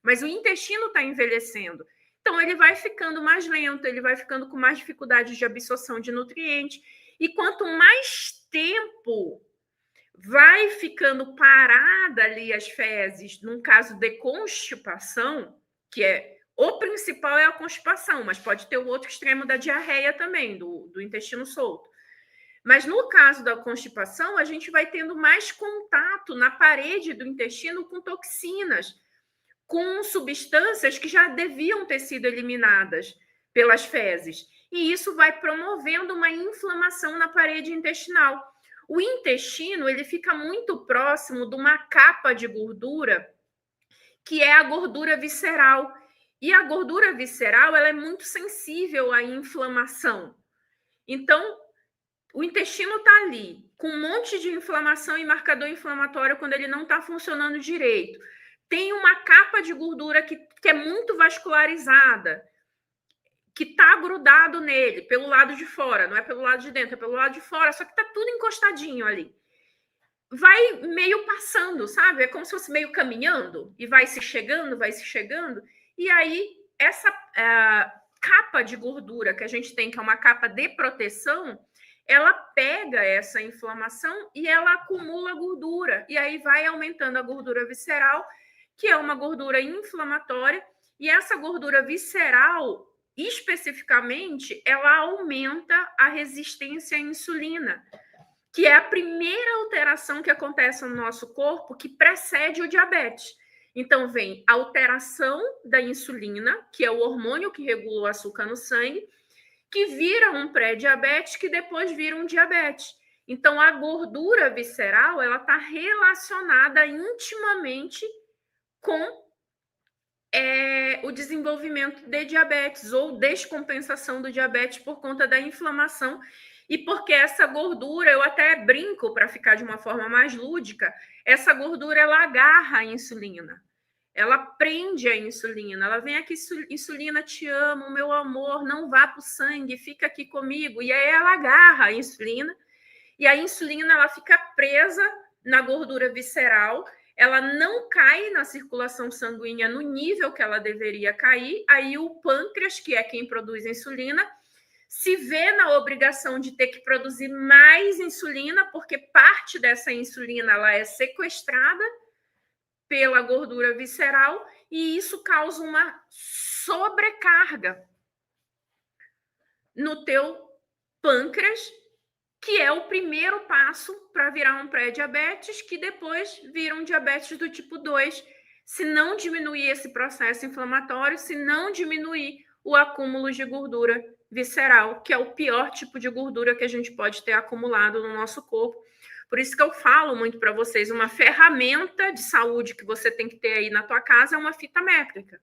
Mas o intestino está envelhecendo. Então, ele vai ficando mais lento, ele vai ficando com mais dificuldade de absorção de nutrientes. E quanto mais tempo vai ficando parada ali as fezes, num caso de constipação, que é o principal é a constipação, mas pode ter o outro extremo da diarreia também, do intestino solto. Mas no caso da constipação, a gente vai tendo mais contato na parede do intestino com toxinas, com substâncias que já deviam ter sido eliminadas pelas fezes. E isso vai promovendo uma inflamação na parede intestinal. O intestino ele fica muito próximo de uma capa de gordura, que é a gordura visceral. E a gordura visceral ela é muito sensível à inflamação. Então, o intestino está ali, com um monte de inflamação e marcador inflamatório quando ele não está funcionando direito. Tem uma capa de gordura que é muito vascularizada, que está grudado nele, pelo lado de fora, não é pelo lado de dentro, é pelo lado de fora, só que está tudo encostadinho ali. Vai meio passando, sabe? É como se fosse meio caminhando, e vai se chegando, e aí essa capa de gordura que a gente tem, que é uma capa de proteção, ela pega essa inflamação e ela acumula gordura, e aí vai aumentando a gordura visceral, que é uma gordura inflamatória, e essa gordura visceral, especificamente, ela aumenta a resistência à insulina, que é a primeira alteração que acontece no nosso corpo que precede o diabetes. Então, vem a alteração da insulina, que é o hormônio que regula o açúcar no sangue, que vira um pré-diabetes, que depois vira um diabetes. Então, a gordura visceral, ela está relacionada intimamente com o desenvolvimento de diabetes ou descompensação do diabetes por conta da inflamação. E porque essa gordura, eu até brinco para ficar de uma forma mais lúdica, essa gordura ela agarra a insulina. Ela prende a insulina, ela vem aqui, insulina, te amo, meu amor, não vá para o sangue, fica aqui comigo. E aí ela agarra a insulina, e a insulina ela fica presa na gordura visceral, ela não cai na circulação sanguínea no nível que ela deveria cair, aí o pâncreas, que é quem produz a insulina, se vê na obrigação de ter que produzir mais insulina, porque parte dessa insulina ela é sequestrada pela gordura visceral, e isso causa uma sobrecarga no teu pâncreas, que é o primeiro passo para virar um pré-diabetes, que depois vira um diabetes do tipo 2, se não diminuir esse processo inflamatório, se não diminuir o acúmulo de gordura visceral, que é o pior tipo de gordura que a gente pode ter acumulado no nosso corpo. Por isso que eu falo muito para vocês, uma ferramenta de saúde que você tem que ter aí na tua casa é uma fita métrica.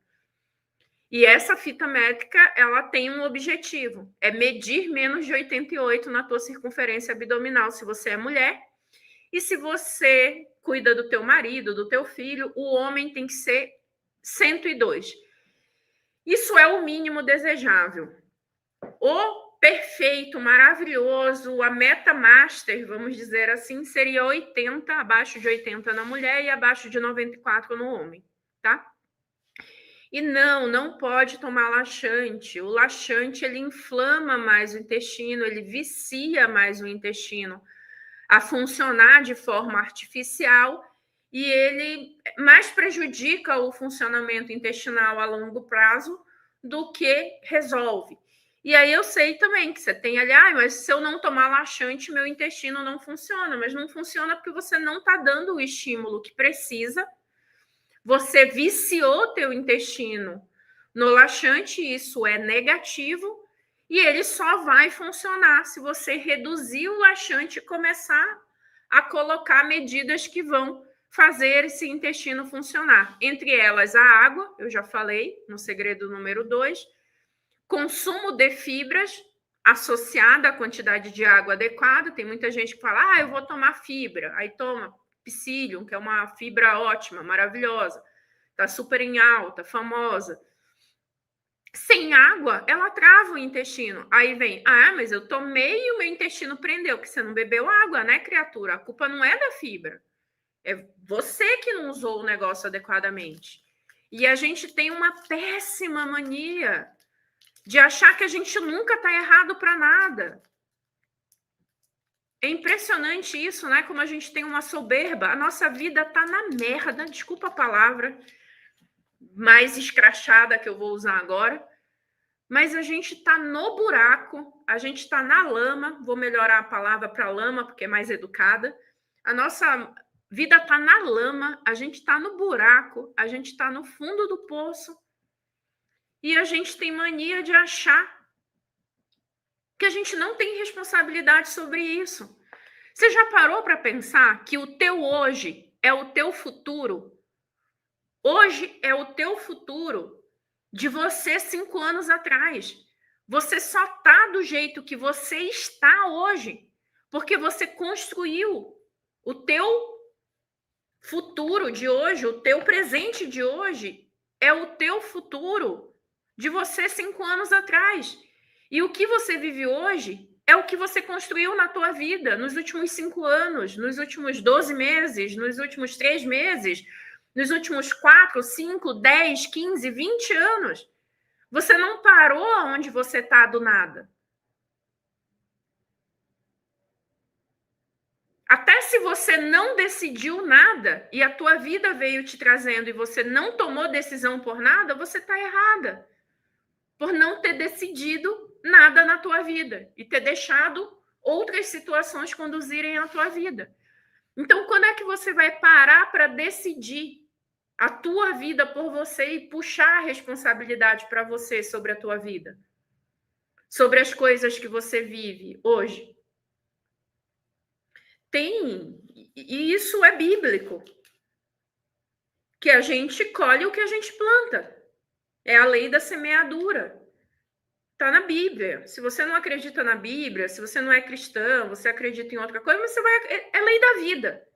E essa fita métrica, ela tem um objetivo, é medir menos de 88 na tua circunferência abdominal, se você é mulher. E se você cuida do teu marido, do teu filho, o homem tem que ser 102. Isso é o mínimo desejável. O perfeito, maravilhoso, a meta master, vamos dizer assim, seria 80, abaixo de 80 na mulher e abaixo de 94 no homem, tá? E não pode tomar laxante. O laxante, ele inflama mais o intestino, ele vicia mais o intestino a funcionar de forma artificial e ele mais prejudica o funcionamento intestinal a longo prazo do que resolve. E aí eu sei também que você tem ali, mas se eu não tomar laxante, meu intestino não funciona. Mas não funciona porque você não está dando o estímulo que precisa. Você viciou teu intestino no laxante, isso é negativo, e ele só vai funcionar se você reduzir o laxante e começar a colocar medidas que vão fazer esse intestino funcionar. Entre elas, a água, eu já falei no segredo número 2, consumo de fibras associada à quantidade de água adequada. Tem muita gente que fala, eu vou tomar fibra, aí toma psyllium, que é uma fibra ótima, maravilhosa, tá super em alta, famosa. Sem água, ela trava o intestino. Aí vem, mas eu tomei e o meu intestino prendeu, porque você não bebeu água, né, criatura? A culpa não é da fibra. É você que não usou o negócio adequadamente. E a gente tem uma péssima mania de achar que a gente nunca está errado para nada. É impressionante isso, né? Como a gente tem uma soberba. A nossa vida tá na merda, desculpa a palavra mais escrachada que eu vou usar agora, mas a gente tá no buraco, a gente tá na lama, vou melhorar a palavra para lama, porque é mais educada. A nossa vida tá na lama, a gente tá no buraco, a gente tá no fundo do poço, e a gente tem mania de achar que a gente não tem responsabilidade sobre isso. Você já parou para pensar que o teu hoje é o teu futuro? Hoje é o teu futuro de você 5 anos atrás. Você só está do jeito que você está hoje porque você construiu o teu futuro de hoje, o teu presente de hoje é o teu futuro de você 5 anos atrás. E o que você vive hoje é o que você construiu na tua vida nos últimos 5 anos, nos últimos 12 meses, nos últimos 3 meses, nos últimos 4, 5, 10, 15, 20 anos. Você não parou onde você está do nada. Até se você não decidiu nada e a tua vida veio te trazendo e você não tomou decisão por nada, você está errada. Por não ter decidido nada na tua vida e ter deixado outras situações conduzirem a tua vida. Então, quando é que você vai parar para decidir a tua vida por você e puxar a responsabilidade para você sobre a tua vida? Sobre as coisas que você vive hoje? E isso é bíblico, que a gente colhe o que a gente planta. É a lei da semeadura. Está na Bíblia. Se você não acredita na Bíblia, se você não é cristão, você acredita em outra coisa, mas você vai. É lei da vida.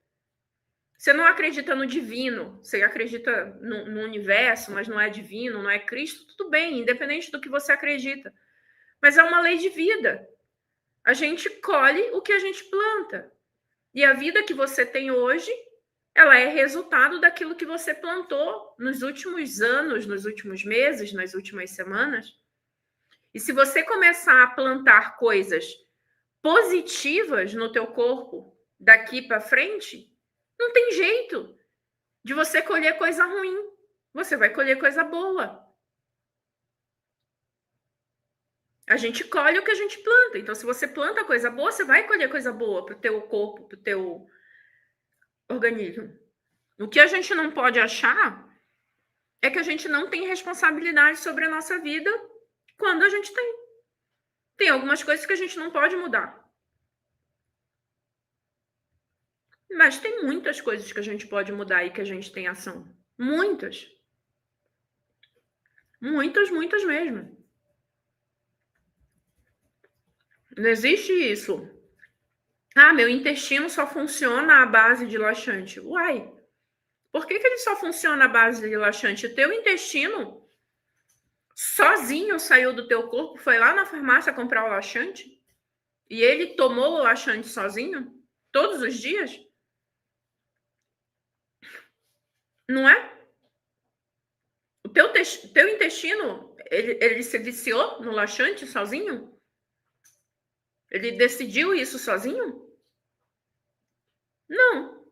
Você não acredita no divino, você acredita no universo, mas não é divino, não é Cristo, tudo bem, independente do que você acredita. Mas é uma lei de vida. A gente colhe o que a gente planta. E a vida que você tem hoje, ela é resultado daquilo que você plantou nos últimos anos, nos últimos meses, nas últimas semanas. E se você começar a plantar coisas positivas no teu corpo daqui para frente, não tem jeito de você colher coisa ruim. Você vai colher coisa boa. A gente colhe o que a gente planta. Então, se você planta coisa boa, você vai colher coisa boa para o teu corpo, para o teu organismo. O que a gente não pode achar é que a gente não tem responsabilidade sobre a nossa vida quando a gente tem. Tem algumas coisas que a gente não pode mudar. Mas tem muitas coisas que a gente pode mudar e que a gente tem ação. Muitas. Muitas, muitas mesmo. Não existe isso. Ah, meu intestino só funciona à base de laxante. Uai, por que ele só funciona à base de laxante? O teu intestino sozinho saiu do teu corpo, foi lá na farmácia comprar o laxante e ele tomou o laxante sozinho todos os dias? Não é? O teu intestino, ele se viciou no laxante sozinho? Ele decidiu isso sozinho? Não.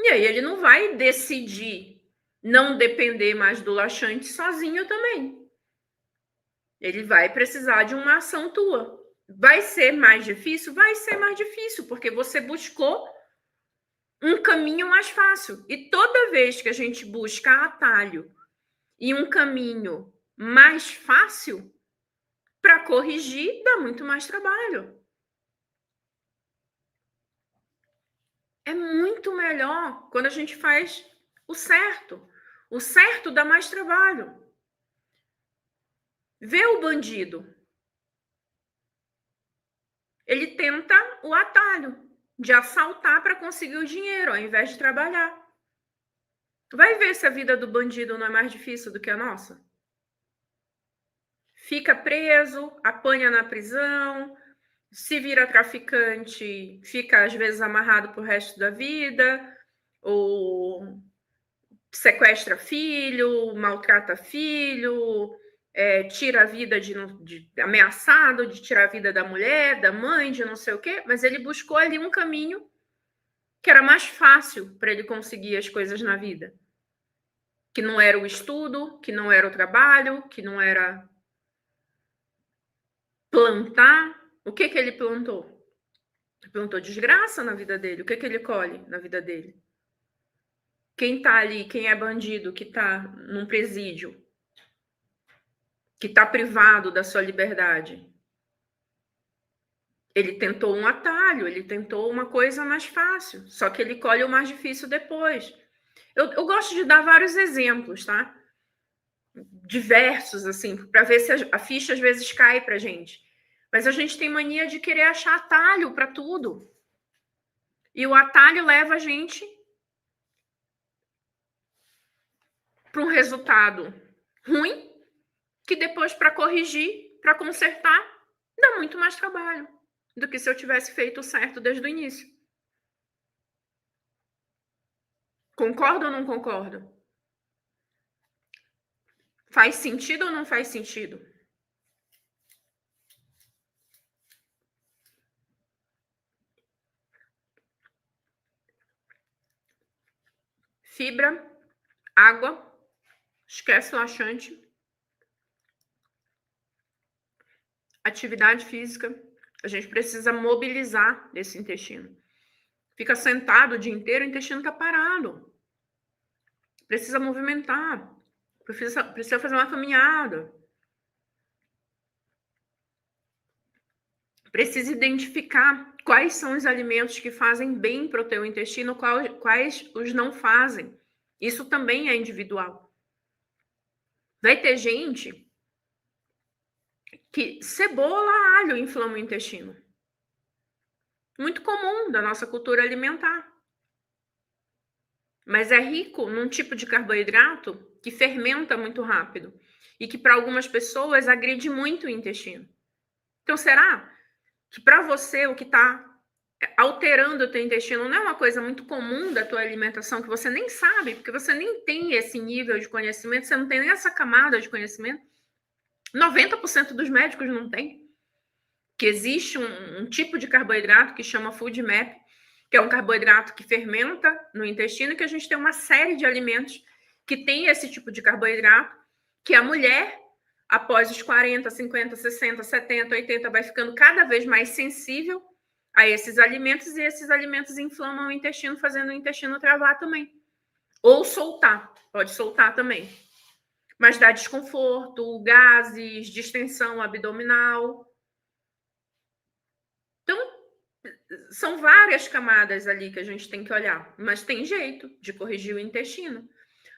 E aí ele não vai decidir não depender mais do laxante sozinho também. Ele vai precisar de uma ação tua. Vai ser mais difícil? Vai ser mais difícil, porque você buscou um caminho mais fácil. E toda vez que a gente busca atalho e um caminho mais fácil, para corrigir, dá muito mais trabalho. É muito melhor quando a gente faz o certo. O certo dá mais trabalho. Vê o bandido. Ele tenta o atalho de assaltar para conseguir o dinheiro, ao invés de trabalhar. Vai ver se a vida do bandido não é mais difícil do que a nossa. Fica preso, apanha na prisão, se vira traficante, fica às vezes amarrado pro resto da vida, ou sequestra filho, maltrata filho, tira a vida de ameaçado, de tirar a vida da mulher, da mãe, de não sei o quê, mas ele buscou ali um caminho que era mais fácil para ele conseguir as coisas na vida. Que não era o estudo, que não era o trabalho, que não era plantar. O que ele plantou? Ele plantou desgraça na vida dele. O que ele colhe na vida dele? Quem tá ali, quem é bandido, que tá num presídio, que tá privado da sua liberdade, ele tentou um atalho, ele tentou uma coisa mais fácil, só que ele colhe o mais difícil depois. Eu gosto de dar vários exemplos, tá? Diversos, assim, para ver se a ficha às vezes cai pra gente. Mas a gente tem mania de querer achar atalho para tudo. E o atalho leva a gente para um resultado ruim, que depois, para corrigir, para consertar, dá muito mais trabalho do que se eu tivesse feito certo desde o início. Concorda ou não concorda? Faz sentido ou não faz sentido? Fibra, água, esquece laxante, atividade física. A gente precisa mobilizar esse intestino. Fica sentado o dia inteiro, o intestino está parado. Precisa movimentar. Precisa fazer uma caminhada. Precisa identificar quais são os alimentos que fazem bem para o teu intestino, quais os não fazem. Isso também é individual. Vai ter gente que cebola, alho inflama o intestino. Muito comum da nossa cultura alimentar. Mas é rico num tipo de carboidrato que fermenta muito rápido e que para algumas pessoas agride muito o intestino. Então, será que para você o que está alterando o teu intestino não é uma coisa muito comum da tua alimentação que você nem sabe, porque você nem tem esse nível de conhecimento, você não tem nem essa camada de conhecimento? 90% dos médicos não tem. Que existe um tipo de carboidrato que chama FODMAP, que é um carboidrato que fermenta no intestino, que a gente tem uma série de alimentos que tem esse tipo de carboidrato, que a mulher, após os 40, 50, 60, 70, 80, vai ficando cada vez mais sensível a esses alimentos, e esses alimentos inflamam o intestino, fazendo o intestino travar também. Ou soltar, pode soltar também. Mas dá desconforto, gases, distensão abdominal. Então, são várias camadas ali que a gente tem que olhar, mas tem jeito de corrigir o intestino.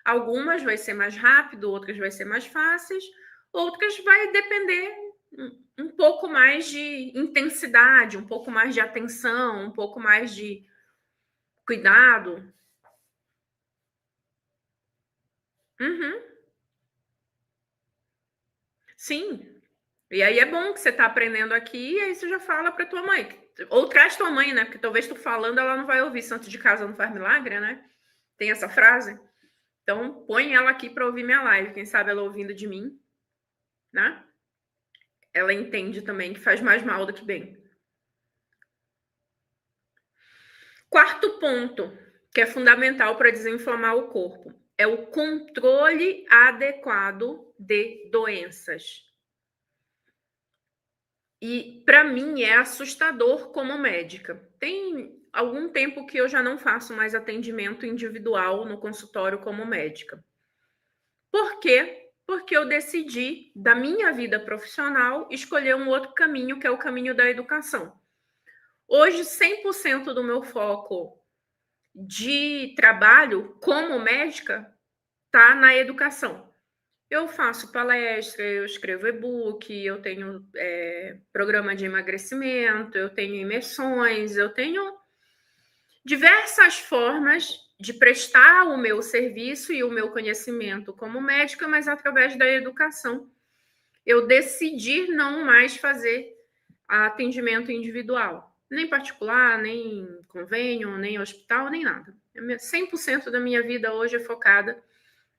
Algumas vai ser mais rápido, outras vai ser mais fáceis, outras vai depender um pouco mais de intensidade, um pouco mais de atenção, um pouco mais de cuidado. Uhum. Sim. E aí é bom que você está aprendendo aqui, e aí você já fala para tua mãe. Ou traz tua mãe, né? Porque talvez tu falando, ela não vai ouvir. Santo de casa não faz milagre, né? Tem essa frase. Então, põe ela aqui para ouvir minha live. Quem sabe ela ouvindo de mim, né? Ela entende também que faz mais mal do que bem. Quarto ponto, que é fundamental para desinflamar o corpo, é o controle adequado de doenças. E, para mim, é assustador como médica. Tem algum tempo que eu já não faço mais atendimento individual no consultório como médica. Por quê? Porque eu decidi, da minha vida profissional, escolher um outro caminho, que é o caminho da educação. Hoje, 100% do meu foco de trabalho como médica está na educação. Eu faço palestra, eu escrevo e-book, eu tenho programa de emagrecimento, eu tenho imersões, eu tenho diversas formas de prestar o meu serviço e o meu conhecimento como médica, mas através da educação. Eu decidi não mais fazer atendimento individual, nem particular, nem convênio, nem hospital, nem nada. 100% da minha vida hoje é focada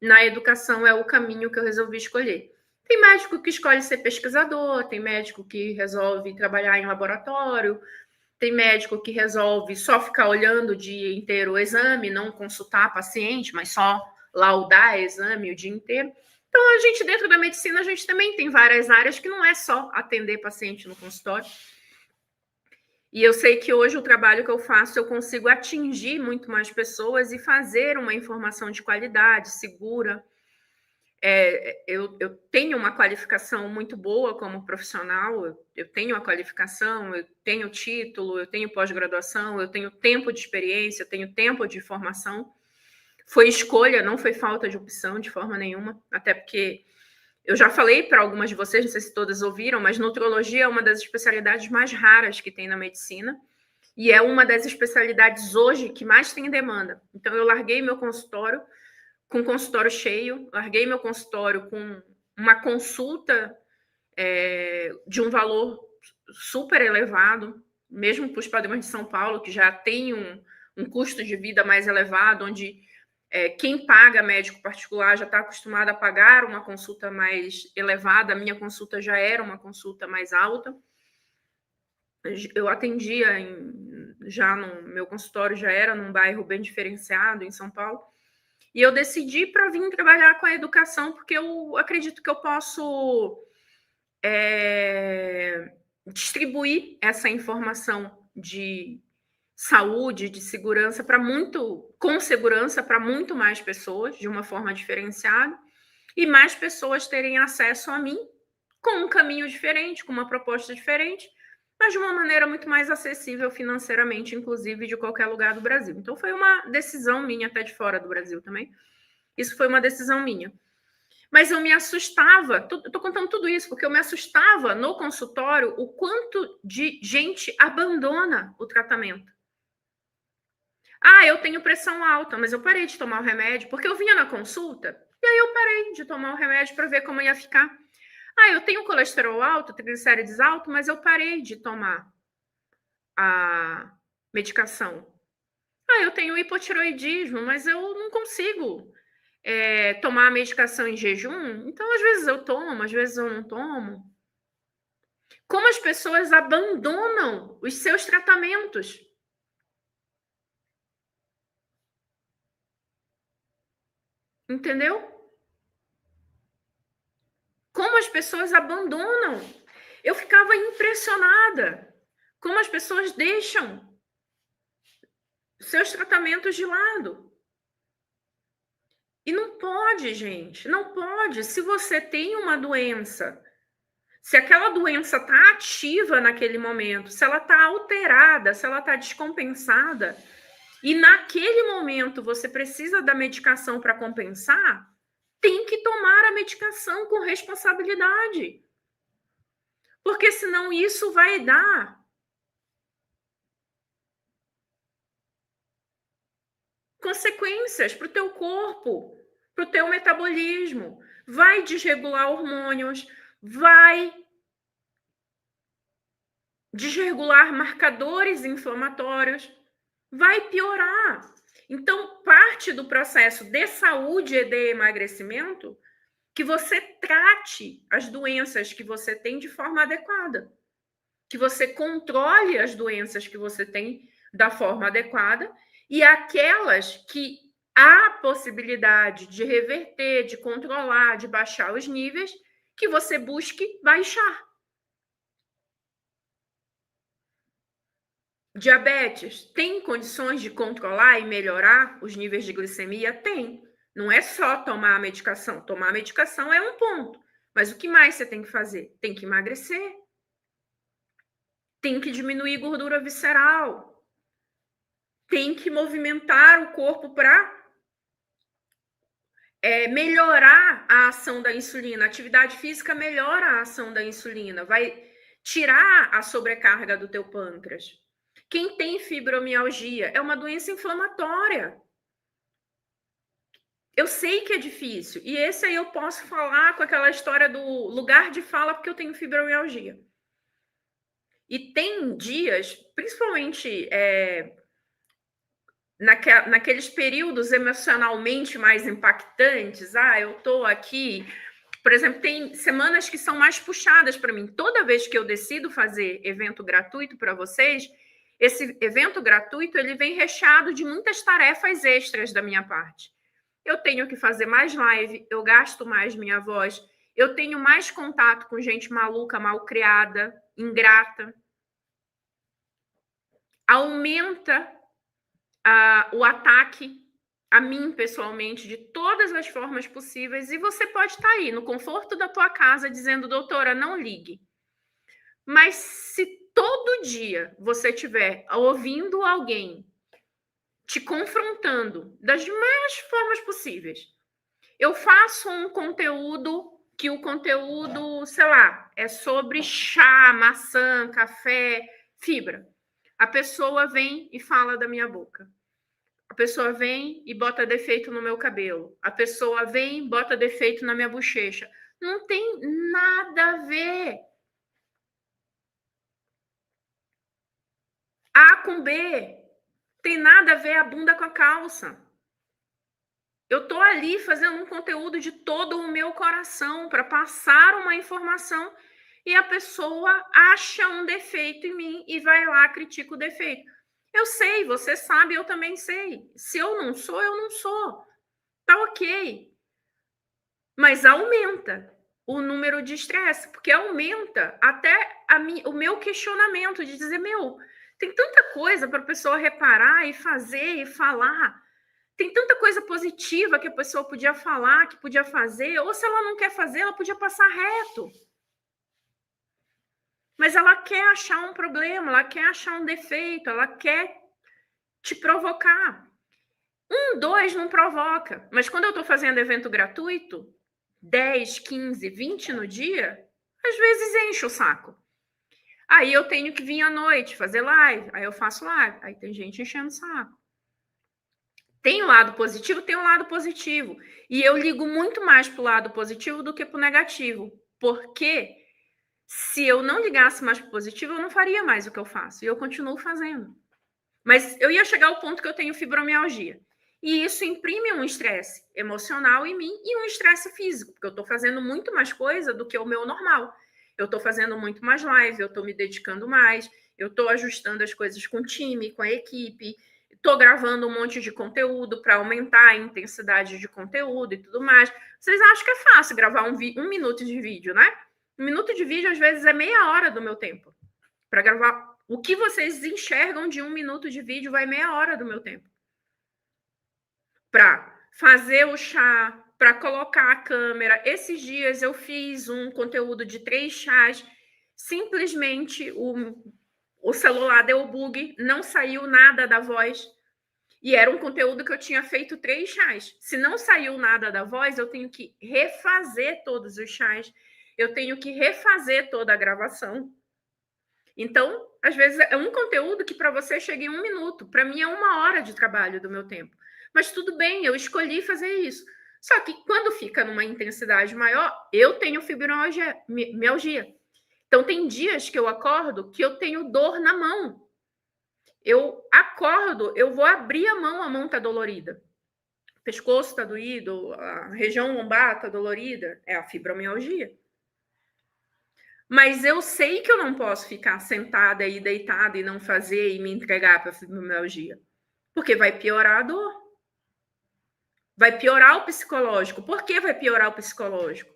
na educação, é o caminho que eu resolvi escolher. Tem médico que escolhe ser pesquisador, tem médico que resolve trabalhar em laboratório, tem médico que resolve só ficar olhando o dia inteiro o exame, não consultar paciente, mas só laudar exame o dia inteiro. Então, a gente, dentro da medicina, a gente também tem várias áreas que não é só atender paciente no consultório. E eu sei que hoje o trabalho que eu faço, eu consigo atingir muito mais pessoas e fazer uma informação de qualidade, segura. Eu tenho uma qualificação muito boa como profissional, eu tenho a qualificação, eu tenho título, eu tenho pós-graduação, eu tenho tempo de experiência, eu tenho tempo de formação. Foi escolha, não foi falta de opção de forma nenhuma, até porque eu já falei para algumas de vocês, não sei se todas ouviram, mas nutrologia é uma das especialidades mais raras que tem na medicina e é uma das especialidades hoje que mais tem demanda. Então, eu larguei meu consultório com consultório cheio, larguei meu consultório com uma consulta de um valor super elevado, mesmo para os padrões de São Paulo, que já tem um custo de vida mais elevado, onde quem paga médico particular já está acostumado a pagar uma consulta mais elevada. A minha consulta já era uma consulta mais alta. Eu atendia já no meu consultório, já era num bairro bem diferenciado em São Paulo. E eu decidi para vir trabalhar com a educação, porque eu acredito que eu posso distribuir essa informação de saúde, de segurança com segurança para muito mais pessoas, de uma forma diferenciada, e mais pessoas terem acesso a mim com um caminho diferente, com uma proposta diferente, mas de uma maneira muito mais acessível financeiramente, inclusive de qualquer lugar do Brasil. Então foi uma decisão minha, até de fora do Brasil também. Isso foi uma decisão minha. Mas eu me assustava, eu tô contando tudo isso porque eu me assustava no consultório o quanto de gente abandona o tratamento. Ah, eu tenho pressão alta, mas eu parei de tomar o remédio, porque eu vinha na consulta, e aí eu parei de tomar o remédio para ver como ia ficar. Ah, eu tenho colesterol alto, triglicérides alto, mas eu parei de tomar a medicação. Ah, eu tenho hipotiroidismo, mas eu não consigo tomar a medicação em jejum, então às vezes eu tomo, às vezes eu não tomo. Como as pessoas abandonam os seus tratamentos. Entendeu? Como as pessoas abandonam. Eu ficava impressionada. Como as pessoas deixam seus tratamentos de lado. E não pode, gente, não pode. Se você tem uma doença, se aquela doença está ativa naquele momento, se ela está alterada, se ela está descompensada, e naquele momento você precisa da medicação para compensar, tem que tomar a medicação com responsabilidade. Porque senão isso vai dar consequências para o teu corpo, para o teu metabolismo. Vai desregular hormônios, vai desregular marcadores inflamatórios, vai piorar. Então, parte do processo de saúde e de emagrecimento que você trate as doenças que você tem de forma adequada, que você controle as doenças que você tem da forma adequada e aquelas que há possibilidade de reverter, de controlar, de baixar os níveis, que você busque baixar. Diabetes, tem condições de controlar e melhorar os níveis de glicemia? Tem. Não é só tomar a medicação. Tomar a medicação é um ponto. Mas o que mais você tem que fazer? Tem que emagrecer. Tem que diminuir gordura visceral. Tem que movimentar o corpo para melhorar a ação da insulina. A atividade física melhora a ação da insulina. Vai tirar a sobrecarga do teu pâncreas. Quem tem fibromialgia é uma doença inflamatória. Eu sei que é difícil. E esse aí eu posso falar com aquela história do lugar de fala porque eu tenho fibromialgia. E tem dias, principalmente naqueles períodos emocionalmente mais impactantes. Ah, eu tô aqui... Por exemplo, tem semanas que são mais puxadas para mim. Toda vez que eu decido fazer evento gratuito para vocês, esse evento gratuito ele vem recheado de muitas tarefas extras da minha parte. Eu tenho que fazer mais live, eu gasto mais minha voz, eu tenho mais contato com gente maluca, malcriada, ingrata. Aumenta o ataque a mim, pessoalmente, de todas as formas possíveis, e você pode estar aí, no conforto da tua casa, dizendo, doutora, não ligue. Mas se todo dia você estiver ouvindo alguém te confrontando das mais formas possíveis, eu faço um conteúdo que o conteúdo, sei lá, é sobre chá, maçã, café, fibra. A pessoa vem e fala da minha boca. A pessoa vem e bota defeito no meu cabelo. A pessoa vem e bota defeito na minha bochecha. Não tem nada a ver. A com B. Tem nada a ver a bunda com a calça. Eu tô ali fazendo um conteúdo de todo o meu coração para passar uma informação e a pessoa acha um defeito em mim e vai lá, critica o defeito. Eu sei, você sabe, eu também sei. Se eu não sou, eu não sou. Tá ok. Mas aumenta o número de estresse, porque aumenta até o meu questionamento de dizer, tem tanta coisa para a pessoa reparar e fazer e falar. Tem tanta coisa positiva que a pessoa podia falar, que podia fazer, ou se ela não quer fazer, ela podia passar reto. Mas ela quer achar um problema, ela quer achar um defeito, ela quer te provocar. 1, 2 não provoca. Mas quando eu estou fazendo evento gratuito, 10, 15, 20 no dia, às vezes enche o saco. Aí eu tenho que vir à noite fazer live, aí eu faço live, aí tem gente enchendo o saco. Tem um lado positivo? Tem um lado positivo. E eu ligo muito mais para o lado positivo do que para o negativo. Porque se eu não ligasse mais para o positivo, eu não faria mais o que eu faço. E eu continuo fazendo. Mas eu ia chegar ao ponto que eu tenho fibromialgia. E isso imprime um estresse emocional em mim e um estresse físico, porque eu estou fazendo muito mais coisa do que o meu normal. Eu estou fazendo muito mais live, eu estou me dedicando mais, eu estou ajustando as coisas com o time, com a equipe, estou gravando um monte de conteúdo para aumentar a intensidade de conteúdo e tudo mais. Vocês acham que é fácil gravar um minuto de vídeo, né? Um minuto de vídeo, às vezes, é meia hora do meu tempo para gravar. O que vocês enxergam de 1 minuto de vídeo vai meia hora do meu tempo. Para fazer o chá, para colocar a câmera. Esses dias eu fiz um conteúdo de 3 chás. Simplesmente o celular deu bug, não saiu nada da voz. E era um conteúdo que eu tinha feito 3 chás. Se não saiu nada da voz, eu tenho que refazer todos os chás. Eu tenho que refazer toda a gravação. Então, às vezes, é um conteúdo que para você chega em 1 minuto. Para mim, é 1 hora de trabalho do meu tempo. Mas tudo bem, eu escolhi fazer isso. Só que quando fica numa intensidade maior, eu tenho fibromialgia. Então, tem dias que eu acordo que eu tenho dor na mão. Eu acordo, eu vou abrir a mão está dolorida. O pescoço está doído, a região lombar está dolorida. É a fibromialgia. Mas eu sei que eu não posso ficar sentada e deitada e não fazer e me entregar para a fibromialgia. Porque vai piorar a dor. Vai piorar o psicológico. Por que vai piorar o psicológico?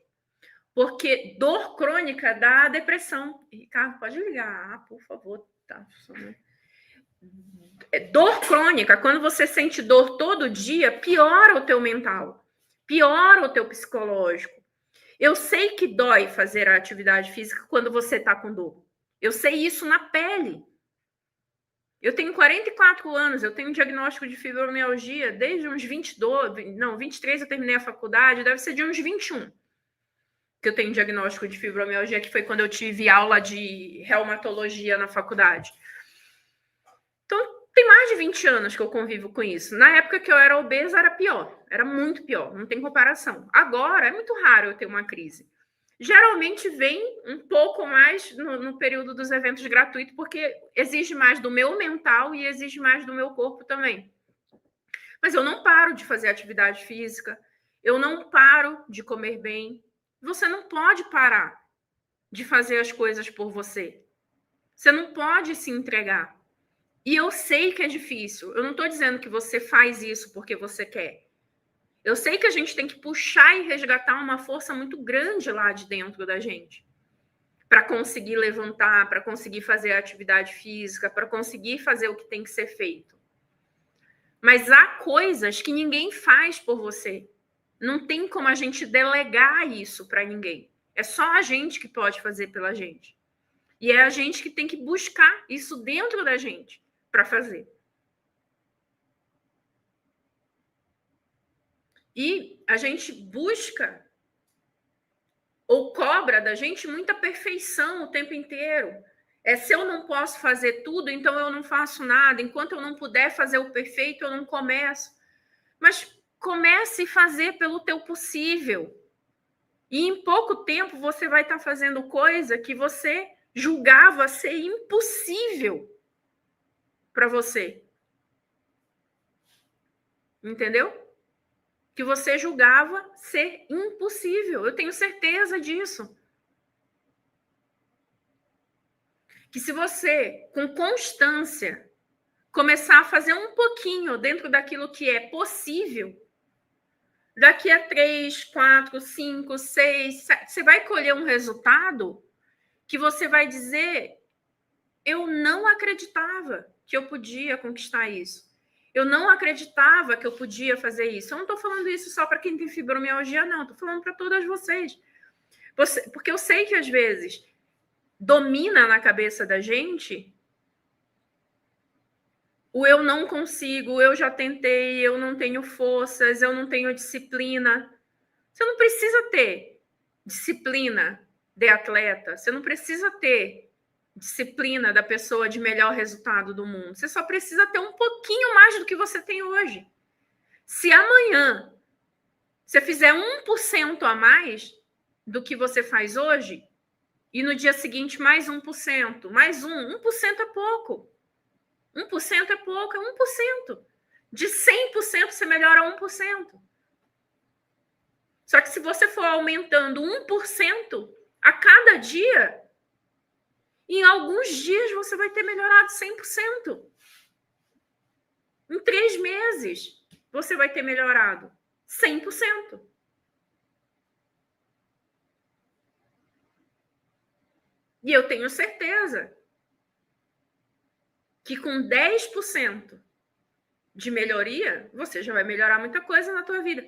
Porque dor crônica dá depressão. Ricardo, pode ligar, por favor. Tá funcionando. Dor crônica, quando você sente dor todo dia, piora o teu mental. Piora o teu psicológico. Eu sei que dói fazer a atividade física quando você está com dor. Eu sei isso na pele. Eu tenho 44 anos, eu tenho um diagnóstico de fibromialgia desde uns 23 eu terminei a faculdade, deve ser de uns 21 que eu tenho diagnóstico de fibromialgia, que foi quando eu tive aula de reumatologia na faculdade. Então, tem mais de 20 anos que eu convivo com isso. Na época que eu era obesa, era pior. Era muito pior, não tem comparação. Agora, é muito raro eu ter uma crise. Geralmente vem um pouco mais no período dos eventos gratuitos, porque exige mais do meu mental e exige mais do meu corpo também. Mas eu não paro de fazer atividade física, eu não paro de comer bem. Você não pode parar de fazer as coisas por você. Você não pode se entregar. E eu sei que é difícil. Eu não estou dizendo que você faz isso porque você quer. Eu sei que a gente tem que puxar e resgatar uma força muito grande lá de dentro da gente. Para conseguir levantar, para conseguir fazer a atividade física, para conseguir fazer o que tem que ser feito. Mas há coisas que ninguém faz por você. Não tem como a gente delegar isso para ninguém. É só a gente que pode fazer pela gente. E é a gente que tem que buscar isso dentro da gente para fazer. E a gente busca ou cobra da gente muita perfeição o tempo inteiro. Se eu não posso fazer tudo, então eu não faço nada. Enquanto eu não puder fazer o perfeito, eu não começo. Mas comece a fazer pelo teu possível. E em pouco tempo você vai estar fazendo coisa que você julgava ser impossível para você. Entendeu? Que você julgava ser impossível. Eu tenho certeza disso. Que se você, com constância, começar a fazer um pouquinho dentro daquilo que é possível, daqui a 3, 4, 5, 6, 7, você vai colher um resultado que você vai dizer: eu não acreditava que eu podia conquistar isso. Eu não acreditava que eu podia fazer isso. Eu não estou falando isso só para quem tem fibromialgia, não. Estou falando para todas vocês. Porque eu sei que, às vezes, domina na cabeça da gente o eu não consigo, eu já tentei, eu não tenho forças, eu não tenho disciplina. Você não precisa ter disciplina de atleta, você não precisa ter disciplina da pessoa de melhor resultado do mundo. Você só precisa ter um pouquinho mais do que você tem hoje. Se amanhã você fizer 1% a mais do que você faz hoje, e no dia seguinte mais 1%, mais 1% é pouco. 1% é pouco, é 1%. De 100% você melhora 1%. Só que se você for aumentando 1% a cada dia, em alguns dias você vai ter melhorado 100%. Em 3 meses você vai ter melhorado 100%. E eu tenho certeza que com 10% de melhoria, você já vai melhorar muita coisa na tua vida.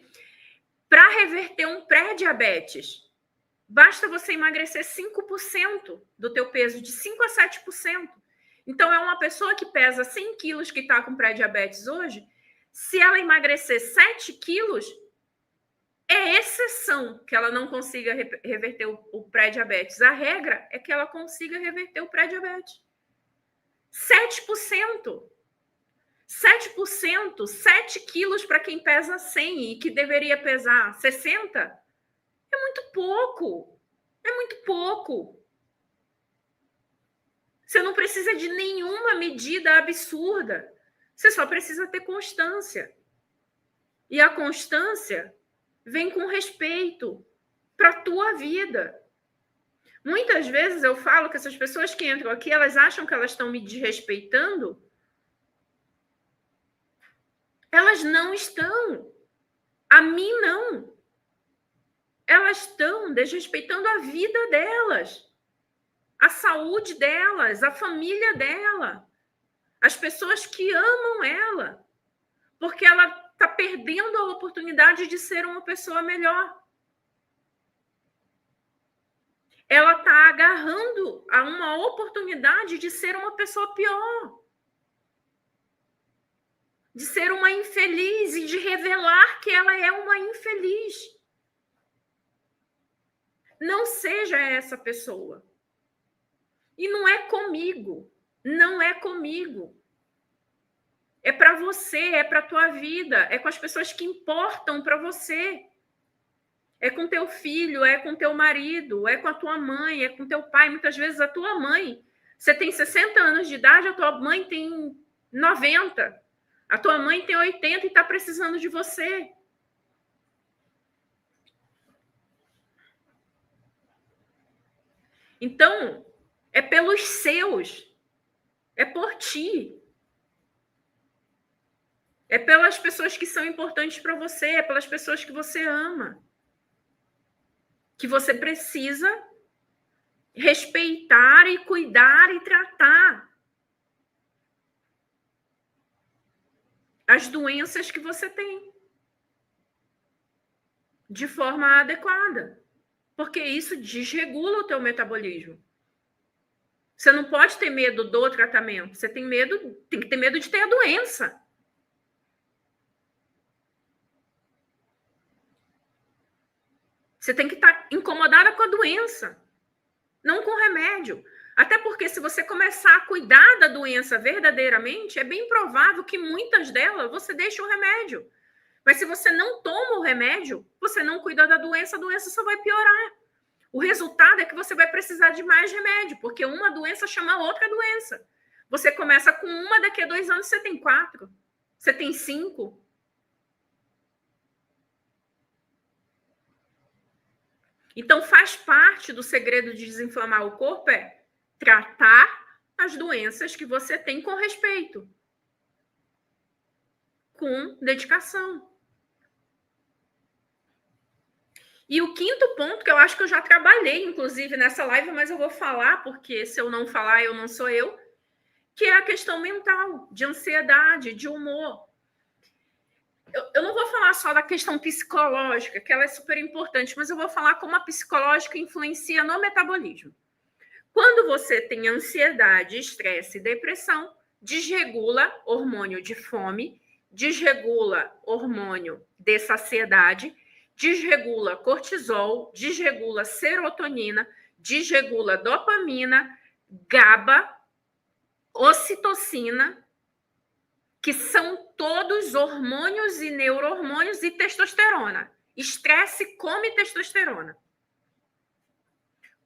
Para reverter um pré-diabetes, basta você emagrecer 5% do teu peso, de 5% a 7%. Então, é uma pessoa que pesa 100 quilos que está com pré-diabetes hoje, se ela emagrecer 7 quilos, é exceção que ela não consiga reverter o pré-diabetes. A regra é que ela consiga reverter o pré-diabetes. 7%. 7%, 7 quilos para quem pesa 100 e que deveria pesar 60, é muito pouco. É muito pouco. Você não precisa de nenhuma medida absurda. Você só precisa ter constância. E a constância vem com respeito para a tua vida. Muitas vezes eu falo que essas pessoas que entram aqui, elas acham que elas estão me desrespeitando. Elas não estão. A mim, não. Elas estão desrespeitando a vida delas, a saúde delas, a família dela, as pessoas que amam ela, porque ela está perdendo a oportunidade de ser uma pessoa melhor. Ela está agarrando a uma oportunidade de ser uma pessoa pior, de ser uma infeliz e de revelar que ela é uma infeliz. Não seja essa pessoa. E não é comigo. Não é comigo. É para você, é para a tua vida, é com as pessoas que importam para você. É com teu filho, é com teu marido, é com a tua mãe, é com teu pai. Muitas vezes a tua mãe, você tem 60 anos de idade, a tua mãe tem 90. A tua mãe tem 80 e está precisando de você. Então, é pelos seus. É por ti. É pelas pessoas que são importantes para você, é pelas pessoas que você ama. Que você precisa respeitar e cuidar e tratar as doenças que você tem de forma adequada. Porque isso desregula o teu metabolismo. Você não pode ter medo do tratamento. Você tem que ter medo de ter a doença. Você tem que estar incomodada com a doença, não com o remédio. Até porque se você começar a cuidar da doença verdadeiramente, é bem provável que muitas delas você deixe o remédio. Mas se você não toma o remédio, você não cuida da doença, a doença só vai piorar. O resultado é que você vai precisar de mais remédio, porque uma doença chama outra doença. Você começa com uma, daqui a 2 anos você tem 4, você tem 5. Então, faz parte do segredo de desinflamar o corpo é tratar as doenças que você tem com respeito, com dedicação. E o quinto ponto, que eu acho que eu já trabalhei, inclusive, nessa live, mas eu vou falar, porque se eu não falar, eu não sou eu, que é a questão mental, de ansiedade, de humor. Eu não vou falar só da questão psicológica, que ela é super importante, mas eu vou falar como a psicológica influencia no metabolismo. Quando você tem ansiedade, estresse e depressão, desregula hormônio de fome, desregula hormônio de saciedade, desregula cortisol, desregula serotonina, desregula dopamina, GABA, ocitocina, que são todos hormônios e neurohormônios, e testosterona. Estresse come testosterona.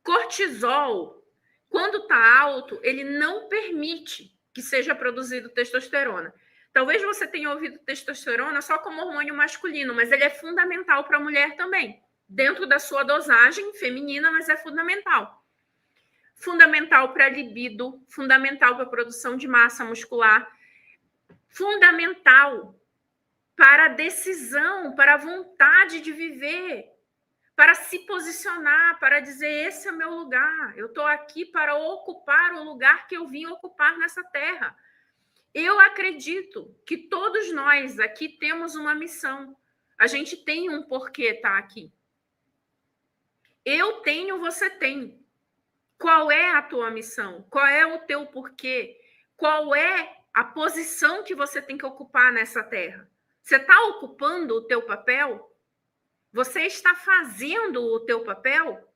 Cortisol, quando está alto, ele não permite que seja produzido testosterona. Talvez você tenha ouvido testosterona só como hormônio masculino, mas ele é fundamental para a mulher também. Dentro da sua dosagem feminina, mas é fundamental. Fundamental para a libido, fundamental para a produção de massa muscular, fundamental para a decisão, para a vontade de viver, para se posicionar, para dizer, esse é o meu lugar, eu estou aqui para ocupar o lugar que eu vim ocupar nessa terra. Eu acredito que todos nós aqui temos uma missão. A gente tem um porquê estar aqui. Eu tenho, você tem. Qual é a tua missão? Qual é o teu porquê? Qual é a posição que você tem que ocupar nessa terra? Você está ocupando o teu papel? Você está fazendo o teu papel?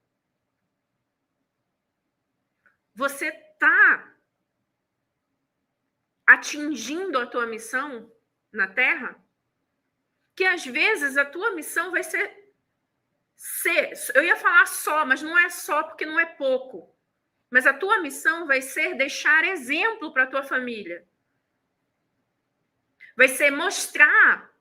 Você está atingindo a tua missão na Terra? Que às vezes a tua missão vai ser, eu ia falar só, mas não é só porque não é pouco. Mas a tua missão vai ser deixar exemplo para a tua família. Vai ser mostrar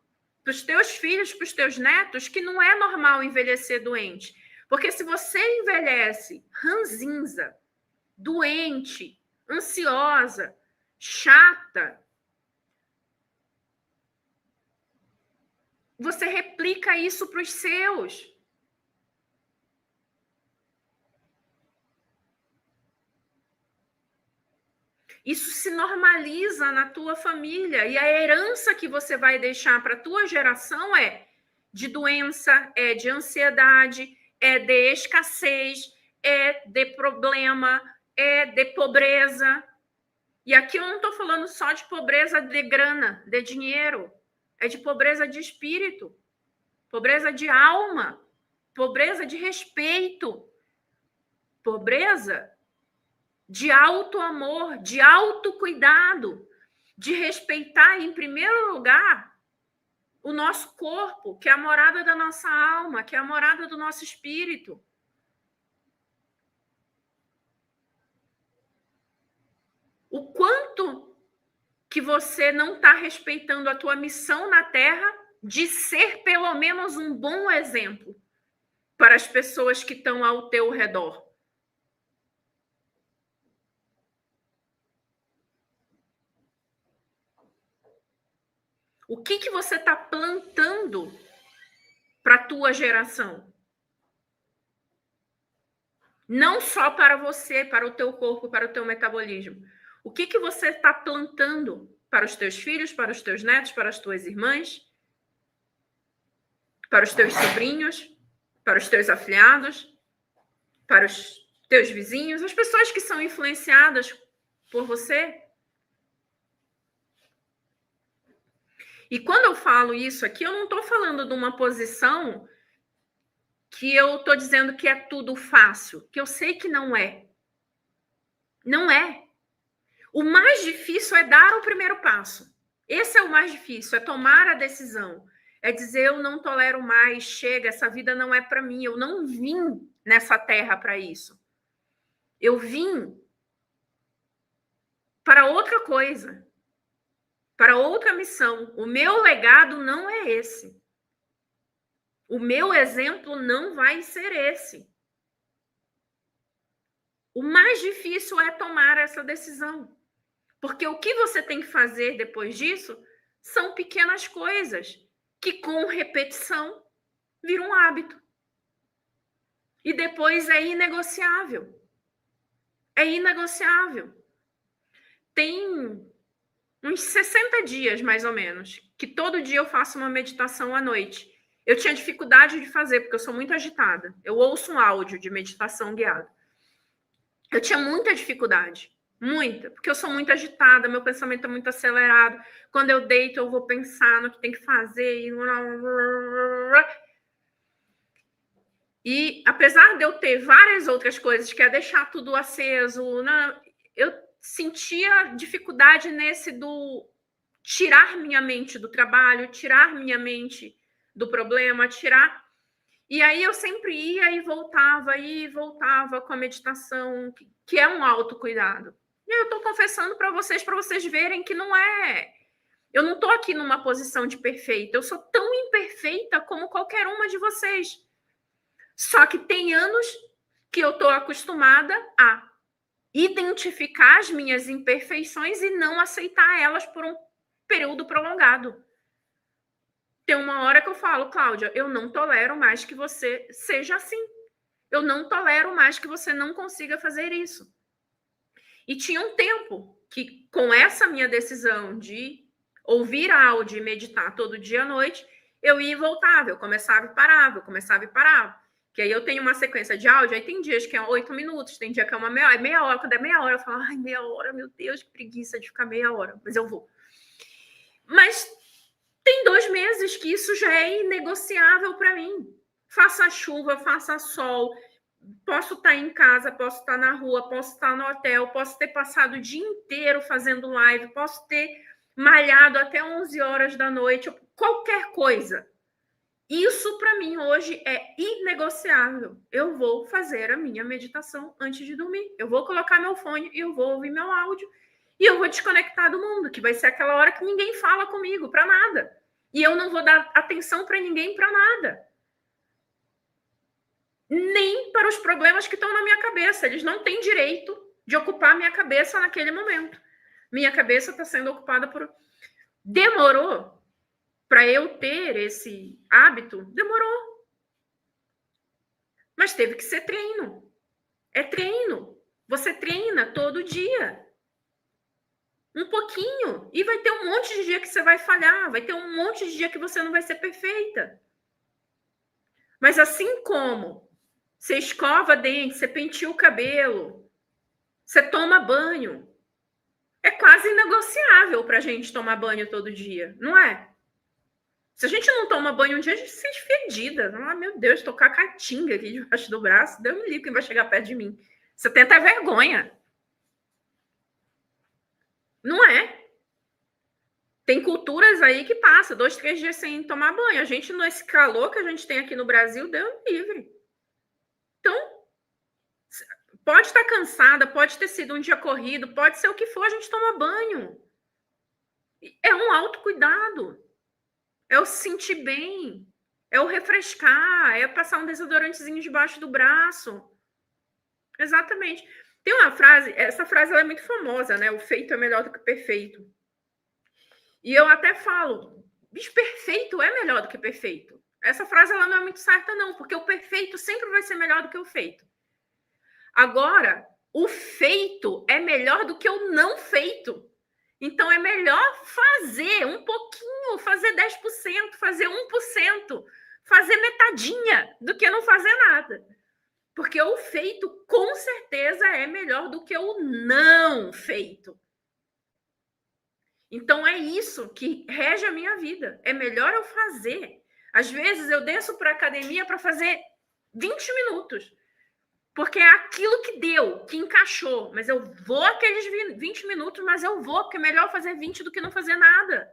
para os teus filhos, para os teus netos, que não é normal envelhecer doente. Porque se você envelhece ranzinza, doente, ansiosa, chata, você replica isso para os seus. Isso se normaliza na tua família. E a herança que você vai deixar para a tua geração é de doença, é de ansiedade, é de escassez, é de problema, é de pobreza. E aqui eu não estou falando só de pobreza de grana, de dinheiro. É de pobreza de espírito, pobreza de alma, pobreza de respeito, pobreza de auto-amor, de autocuidado, de respeitar, em primeiro lugar, o nosso corpo, que é a morada da nossa alma, que é a morada do nosso espírito. O quanto que você não está respeitando a tua missão na Terra de ser pelo menos um bom exemplo para as pessoas que estão ao teu redor. O que você está plantando para a tua geração? Não só para você, para o teu corpo, para o teu metabolismo. O que você está plantando para os teus filhos, para os teus netos, para as tuas irmãs, para os teus sobrinhos, para os teus afilhados, para os teus vizinhos, as pessoas que são influenciadas por você? E quando eu falo isso aqui, eu não estou falando de uma posição que eu estou dizendo que é tudo fácil, que eu sei que não é. Não é. O mais difícil é dar o primeiro passo. Esse é o mais difícil, é tomar a decisão. É dizer, eu não tolero mais, chega, essa vida não é para mim. Eu não vim nessa terra para isso. Eu vim para outra coisa, para outra missão. O meu legado não é esse. O meu exemplo não vai ser esse. O mais difícil é tomar essa decisão. Porque o que você tem que fazer depois disso são pequenas coisas que, com repetição, viram um hábito. E depois é inegociável. É inegociável. Tem uns 60 dias, mais ou menos, que todo dia eu faço uma meditação à noite. Eu tinha dificuldade de fazer, porque eu sou muito agitada. Eu ouço um áudio de meditação guiada. Eu tinha muita dificuldade. Muita, porque eu sou muito agitada, meu pensamento é muito acelerado. Quando eu deito, eu vou pensar no que tem que fazer. E apesar de eu ter várias outras coisas, que é deixar tudo aceso, eu sentia dificuldade nesse do tirar minha mente do trabalho, tirar minha mente do problema, tirar. E aí eu sempre ia e voltava com a meditação, que é um autocuidado. E eu estou confessando para vocês verem que não é. Eu não estou aqui numa posição de perfeita, eu sou tão imperfeita como qualquer uma de vocês. Só que tem anos que eu estou acostumada a identificar as minhas imperfeições e não aceitar elas por um período prolongado. Tem uma hora que eu falo, Cláudia, eu não tolero mais que você seja assim. Eu não tolero mais que você não consiga fazer isso. E tinha um tempo que, com essa minha decisão de ouvir áudio e meditar todo dia à noite, eu ia e voltava, eu começava e parava, Que aí eu tenho uma sequência de áudio, aí tem dias que é 8 minutos, tem dia que é uma meia hora, quando é meia hora, eu falo, ai, meia hora, meu Deus, que preguiça de ficar meia hora, mas eu vou. Mas tem 2 meses que isso já é inegociável para mim. Faça chuva, faça sol, posso estar em casa, posso estar na rua, posso estar no hotel, posso ter passado o dia inteiro fazendo live, posso ter malhado até 11 horas da noite, qualquer coisa. Isso, para mim, hoje é inegociável. Eu vou fazer a minha meditação antes de dormir. Eu vou colocar meu fone e eu vou ouvir meu áudio. E eu vou desconectar do mundo, que vai ser aquela hora que ninguém fala comigo, para nada. E eu não vou dar atenção para ninguém, para nada. Nem para os problemas que estão na minha cabeça. Eles não têm direito de ocupar minha cabeça naquele momento. Minha cabeça está sendo ocupada por... Demorou para eu ter esse hábito? Demorou. Mas teve que ser treino. É treino. Você treina todo dia. Um pouquinho. E vai ter um monte de dia que você vai falhar. Vai ter um monte de dia que você não vai ser perfeita. Mas assim como você escova dente, você penteia o cabelo, você toma banho, é quase inegociável para a gente tomar banho todo dia, não é? Se a gente não toma banho um dia, a gente se sente fedida. Ah, meu Deus, tô com a caatinga aqui debaixo do braço. Deus me livre quem vai chegar perto de mim. Você tem até vergonha. Não é? Tem culturas aí que passa 2, 3 dias sem tomar banho. A gente, nesse calor que a gente tem aqui no Brasil, Deus me livre. Então, pode estar cansada, pode ter sido um dia corrido, pode ser o que for, a gente toma banho. É um autocuidado. É o se sentir bem, é o refrescar, é passar um desodorantezinho debaixo do braço. Exatamente. Tem uma frase, essa frase ela é muito famosa, né? O feito é melhor do que o perfeito. E eu até falo, bicho, perfeito é melhor do que perfeito. Essa frase ela não é muito certa, não, porque o perfeito sempre vai ser melhor do que o feito. Agora, o feito é melhor do que o não feito. Então, é melhor fazer um pouquinho, fazer 10%, fazer 1%, fazer metadinha do que não fazer nada. Porque o feito, com certeza, é melhor do que o não feito. Então, é isso que rege a minha vida. É melhor eu fazer. Às vezes, eu desço para a academia para fazer 20 minutos. Porque é aquilo que deu, que encaixou. Mas eu vou aqueles 20 minutos, mas eu vou, porque é melhor fazer 20 do que não fazer nada.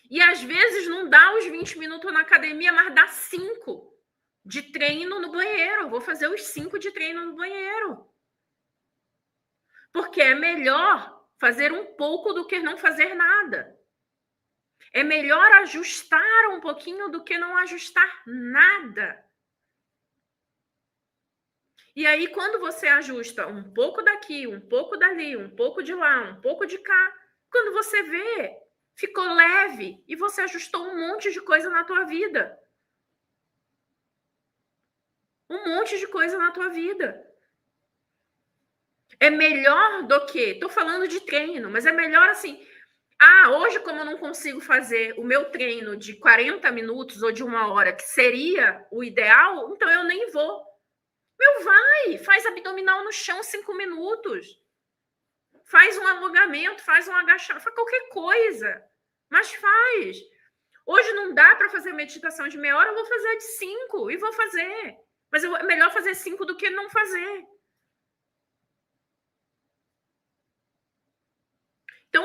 E às vezes não dá os 20 minutos na academia, mas dá 5 de treino no banheiro. Eu vou fazer os 5 de treino no banheiro. Porque é melhor fazer um pouco do que não fazer nada. É melhor ajustar um pouquinho do que não ajustar nada. E aí, quando você ajusta um pouco daqui, um pouco dali, um pouco de lá, um pouco de cá, quando você vê, ficou leve e você ajustou um monte de coisa na tua vida. Um monte de coisa na tua vida. É melhor do que... Tô falando de treino, mas é melhor assim... hoje, como eu não consigo fazer o meu treino de 40 minutos ou de 1 hora, que seria o ideal, então eu nem vou. Faz abdominal no chão 5 minutos. Faz um alongamento, faz um agachamento, faz qualquer coisa. Mas faz. Hoje não dá para fazer meditação de meia hora, eu vou fazer de 5 e vou fazer. Mas é melhor fazer 5 do que não fazer. Então,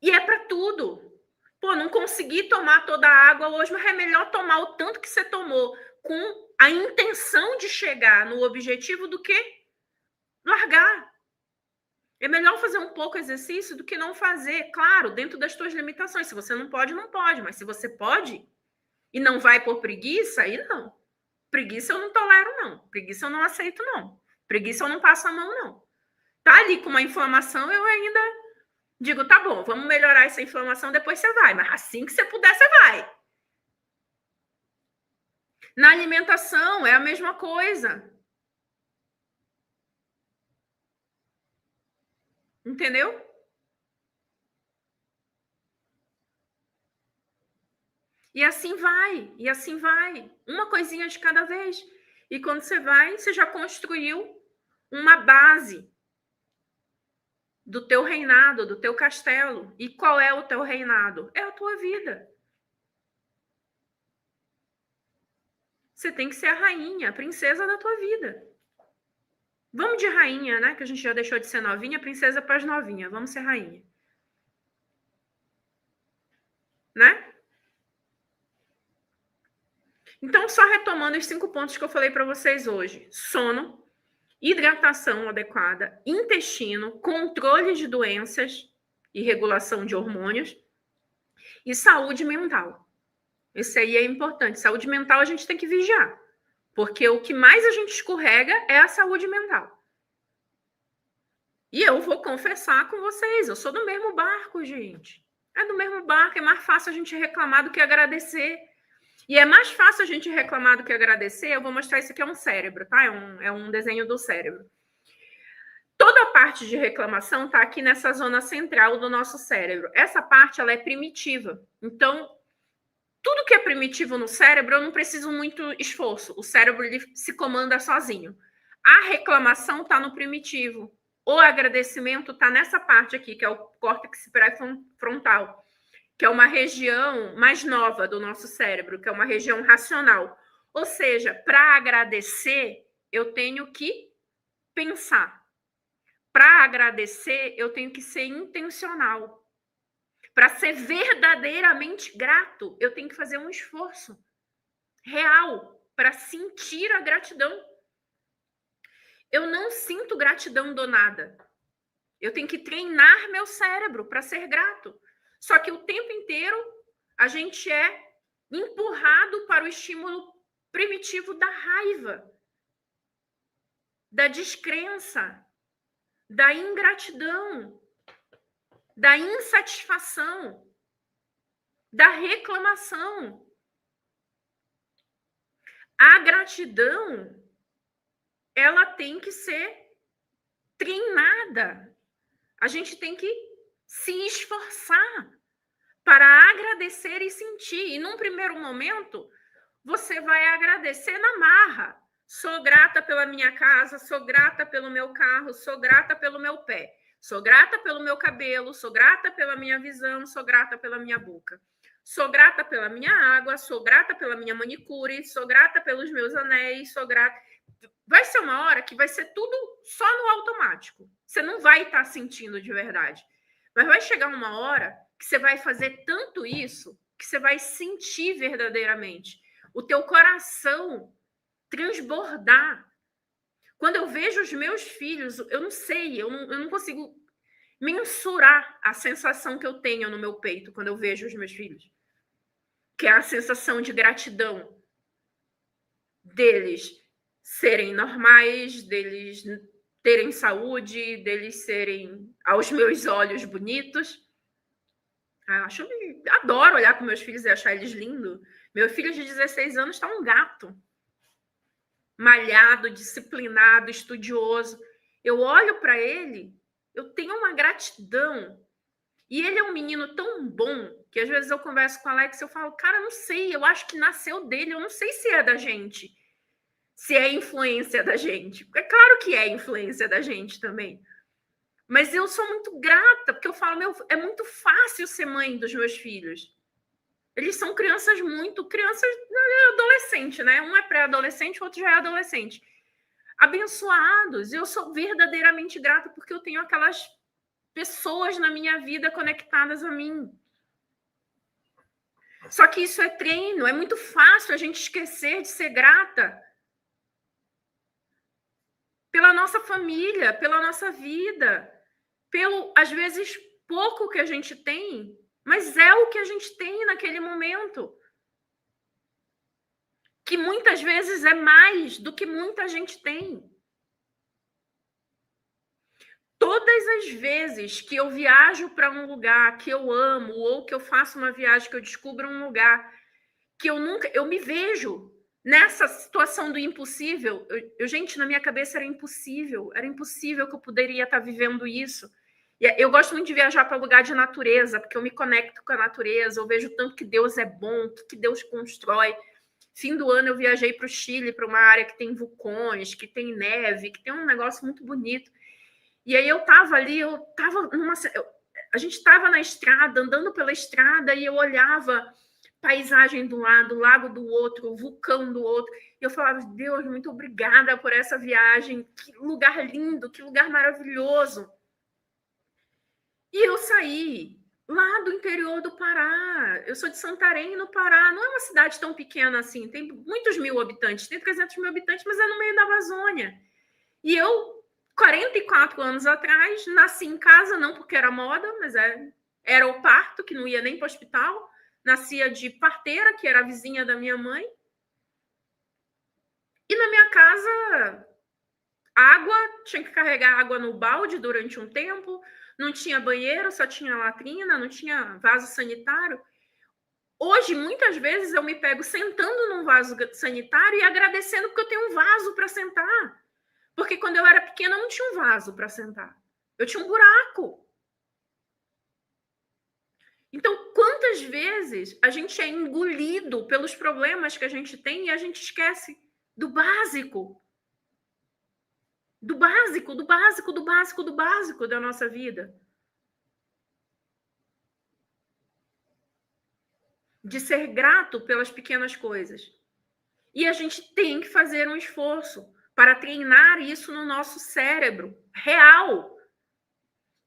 e é para tudo. Pô, não consegui tomar toda a água hoje, mas é melhor tomar o tanto que você tomou com a intenção de chegar no objetivo do que largar. É melhor fazer um pouco exercício do que não fazer, claro, dentro das tuas limitações. Se você não pode, não pode. Mas se você pode e não vai por preguiça, aí não. Preguiça eu não tolero, não. Preguiça eu não aceito, não. Preguiça eu não passo a mão, não. Tá ali com uma inflamação, eu ainda digo, tá bom, vamos melhorar essa inflamação, depois você vai. Mas assim que você puder, você vai. Na alimentação, é a mesma coisa. Entendeu? E assim vai, e assim vai. Uma coisinha de cada vez. E quando você vai, você já construiu uma base do teu reinado, do teu castelo. E qual é o teu reinado? É a tua vida. Você tem que ser a rainha, a princesa da tua vida. Vamos de rainha, né? Que a gente já deixou de ser novinha, princesa para as novinhas. Vamos ser rainha. Né? Então, só retomando os 5 pontos que eu falei para vocês hoje. Sono, hidratação adequada, intestino, controle de doenças e regulação de hormônios e saúde mental. Esse aí é importante. Saúde mental a gente tem que vigiar, porque o que mais a gente escorrega é a saúde mental. E eu vou confessar com vocês, eu sou do mesmo barco, gente. É do mesmo barco, é mais fácil a gente reclamar do que agradecer. E é mais fácil a gente reclamar do que agradecer. Eu vou mostrar isso aqui, é um cérebro, tá? É um desenho do cérebro. Toda a parte de reclamação está aqui nessa zona central do nosso cérebro. Essa parte, ela é primitiva. Então, tudo que é primitivo no cérebro, eu não preciso muito esforço. O cérebro ele se comanda sozinho. A reclamação está no primitivo. O agradecimento está nessa parte aqui, que é o córtex pré-frontal, que é uma região mais nova do nosso cérebro, que é uma região racional. Ou seja, para agradecer, eu tenho que pensar. Para agradecer, eu tenho que ser intencional. Para ser verdadeiramente grato, eu tenho que fazer um esforço real para sentir a gratidão. Eu não sinto gratidão do nada. Eu tenho que treinar meu cérebro para ser grato. Só que o tempo inteiro a gente é empurrado para o estímulo primitivo da raiva, da descrença, da ingratidão, da insatisfação, da reclamação. A gratidão, ela tem que ser treinada. A gente tem que se esforçar para agradecer e sentir. E num primeiro momento, você vai agradecer na marra. Sou grata pela minha casa, sou grata pelo meu carro, sou grata pelo meu pé, sou grata pelo meu cabelo, sou grata pela minha visão, sou grata pela minha boca. Sou grata pela minha água, sou grata pela minha manicure, sou grata pelos meus anéis, sou grata. Vai ser uma hora que vai ser tudo só no automático. Você não vai estar sentindo de verdade. Mas vai chegar uma hora que você vai fazer tanto isso que você vai sentir verdadeiramente. O teu coração transbordar. Quando eu vejo os meus filhos, eu não sei, eu não consigo mensurar a sensação que eu tenho no meu peito quando eu vejo os meus filhos. Que é a sensação de gratidão deles serem normais, deles terem saúde, deles serem, aos meus olhos, bonitos. Adoro olhar para meus filhos e achar eles lindos. Meu filho de 16 anos está um gato. Malhado, disciplinado, estudioso. Eu olho para ele, eu tenho uma gratidão. E ele é um menino tão bom que às vezes eu converso com o Alex e eu falo, cara, não sei, eu acho que nasceu dele, eu não sei se é da gente, se é influência da gente. É claro que é influência da gente também. Mas eu sou muito grata, porque eu falo, é muito fácil ser mãe dos meus filhos. Eles são crianças adolescente, né? Um é pré-adolescente, o outro já é adolescente. Abençoados. Eu sou verdadeiramente grata porque eu tenho aquelas pessoas na minha vida conectadas a mim. Só que isso é treino, é muito fácil a gente esquecer de ser grata pela nossa família, pela nossa vida, pelo, às vezes, pouco que a gente tem, mas é o que a gente tem naquele momento. Que muitas vezes é mais do que muita gente tem. Todas as vezes que eu viajo para um lugar que eu amo, ou que eu faço uma viagem, que eu descubro um lugar que eu me vejo nessa situação do impossível. Gente, na minha cabeça era impossível que eu poderia estar vivendo isso. E eu gosto muito de viajar para lugar de natureza, porque eu me conecto com a natureza, eu vejo tanto que Deus é bom, o que Deus constrói. Fim do ano eu viajei para o Chile, para uma área que tem vulcões, que tem neve, que tem um negócio muito bonito. E aí eu estava ali, a gente estava na estrada, andando pela estrada, e eu olhava paisagem de um lado, lago do outro, vulcão do outro. E eu falava, Deus, muito obrigada por essa viagem, que lugar lindo, que lugar maravilhoso. E eu saí lá do interior do Pará. Eu sou de Santarém, no Pará. Não é uma cidade tão pequena assim, tem muitos mil habitantes, tem 300 mil habitantes, mas é no meio da Amazônia. E eu, 44 anos atrás, nasci em casa, não porque era moda, mas era o parto, que não ia nem para o hospital. Nascia de parteira, que era a vizinha da minha mãe. E na minha casa, água, tinha que carregar água no balde durante um tempo, não tinha banheiro, só tinha latrina, não tinha vaso sanitário. Hoje, muitas vezes, eu me pego sentando num vaso sanitário e agradecendo porque eu tenho um vaso para sentar. Porque quando eu era pequena, eu não tinha um vaso para sentar. Eu tinha um buraco. Então, quantas vezes a gente é engolido pelos problemas que a gente tem e a gente esquece do básico. Do básico, do básico, do básico, do básico da nossa vida. De ser grato pelas pequenas coisas. E a gente tem que fazer um esforço para treinar isso no nosso cérebro real.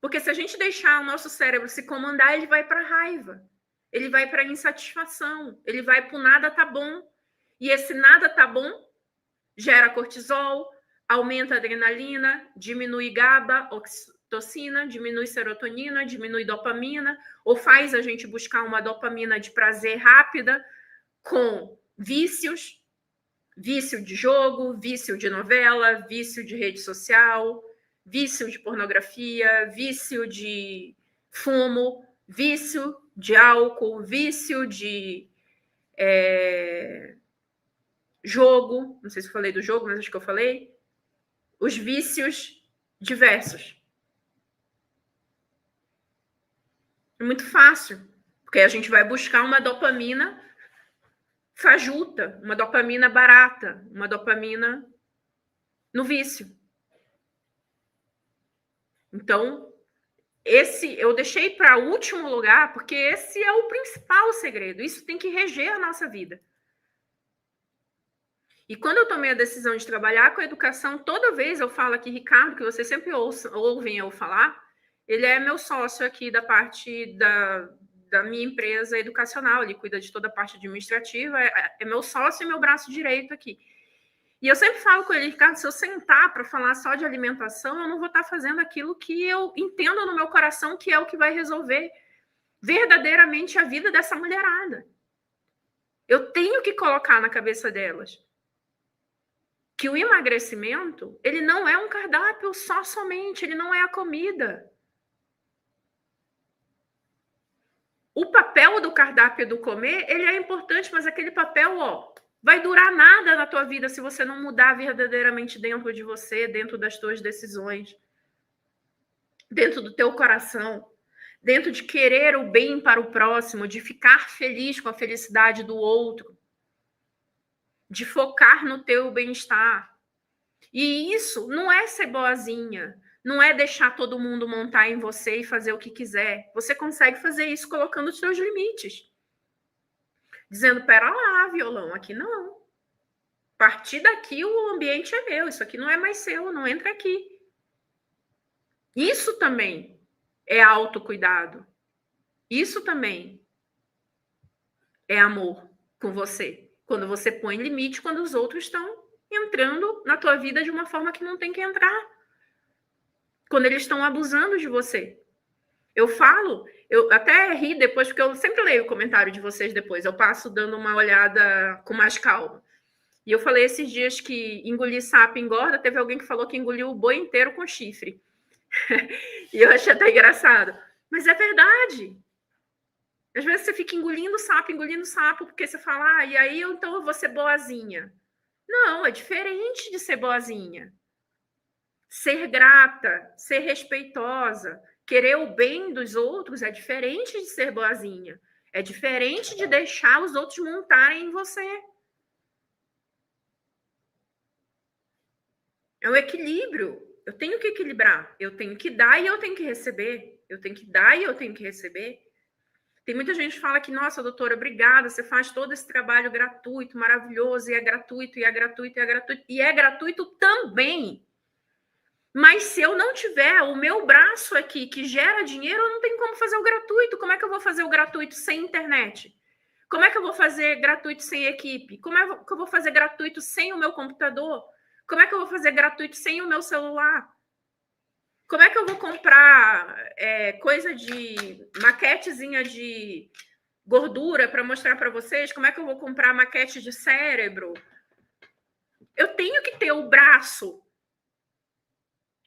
Porque se a gente deixar o nosso cérebro se comandar, ele vai para a raiva, ele vai para a insatisfação, ele vai para o nada tá bom. E esse nada tá bom gera cortisol, aumenta a adrenalina, diminui GABA, oxitocina, diminui serotonina, diminui dopamina, ou faz a gente buscar uma dopamina de prazer rápida com vícios, vício de jogo, vício de novela, vício de rede social, vício de pornografia, vício de fumo, vício de álcool, vício de jogo. Não sei se eu falei do jogo, mas acho que eu falei. Os vícios diversos. É muito fácil, porque a gente vai buscar uma dopamina fajuta, uma dopamina barata, uma dopamina no vício. Então, esse eu deixei para último lugar, porque esse é o principal segredo. Isso tem que reger a nossa vida. E quando eu tomei a decisão de trabalhar com a educação, toda vez eu falo aqui, Ricardo, que vocês sempre ouvem eu falar, ele é meu sócio aqui da parte da minha empresa educacional, ele cuida de toda a parte administrativa, é meu sócio e meu braço direito aqui. E eu sempre falo com ele, Ricardo, se eu sentar para falar só de alimentação, eu não vou estar fazendo aquilo que eu entendo no meu coração que é o que vai resolver verdadeiramente a vida dessa mulherada. Eu tenho que colocar na cabeça delas que o emagrecimento, ele não é um cardápio somente, ele não é a comida. O papel do cardápio do comer, ele é importante, mas aquele papel, vai durar nada na tua vida se você não mudar verdadeiramente dentro de você, dentro das tuas decisões, dentro do teu coração, dentro de querer o bem para o próximo, de ficar feliz com a felicidade do outro, de focar no teu bem-estar. E isso não é ser boazinha, não é deixar todo mundo montar em você e fazer o que quiser. Você consegue fazer isso colocando os seus limites. dizendo, pera lá, violão, aqui não. A partir daqui o ambiente é meu, isso aqui não é mais seu, não entra aqui. Isso também é autocuidado. Isso também é amor com você. Quando você põe limite, quando os outros estão entrando na tua vida de uma forma que não tem que entrar. Quando eles estão abusando de você. Eu até ri depois, porque eu sempre leio o comentário de vocês depois. Eu passo dando uma olhada com mais calma. E eu falei esses dias que engolir sapo engorda. Teve alguém que falou que engoliu o boi inteiro com chifre. E eu achei até engraçado. Mas é verdade. Às vezes você fica engolindo sapo, porque você fala, e aí então eu vou ser boazinha. Não, é diferente de ser boazinha. Ser grata, ser respeitosa, querer o bem dos outros é diferente de ser boazinha. É diferente de deixar os outros montarem em você. É um equilíbrio. Eu tenho que equilibrar. Eu tenho que dar e eu tenho que receber. Eu tenho que dar e eu tenho que receber. Tem muita gente que fala que, nossa, doutora, obrigada, você faz todo esse trabalho gratuito, maravilhoso, e é gratuito, e é gratuito, e é gratuito. E é gratuito também. Mas se eu não tiver o meu braço aqui que gera dinheiro, eu não tenho como fazer o gratuito. Como é que eu vou fazer o gratuito sem internet? Como é que eu vou fazer gratuito sem equipe? Como é que eu vou fazer gratuito sem o meu computador? Como é que eu vou fazer gratuito sem o meu celular? Como é que eu vou comprar coisa de maquetezinha de gordura para mostrar para vocês? Como é que eu vou comprar maquete de cérebro? Eu tenho que ter o braço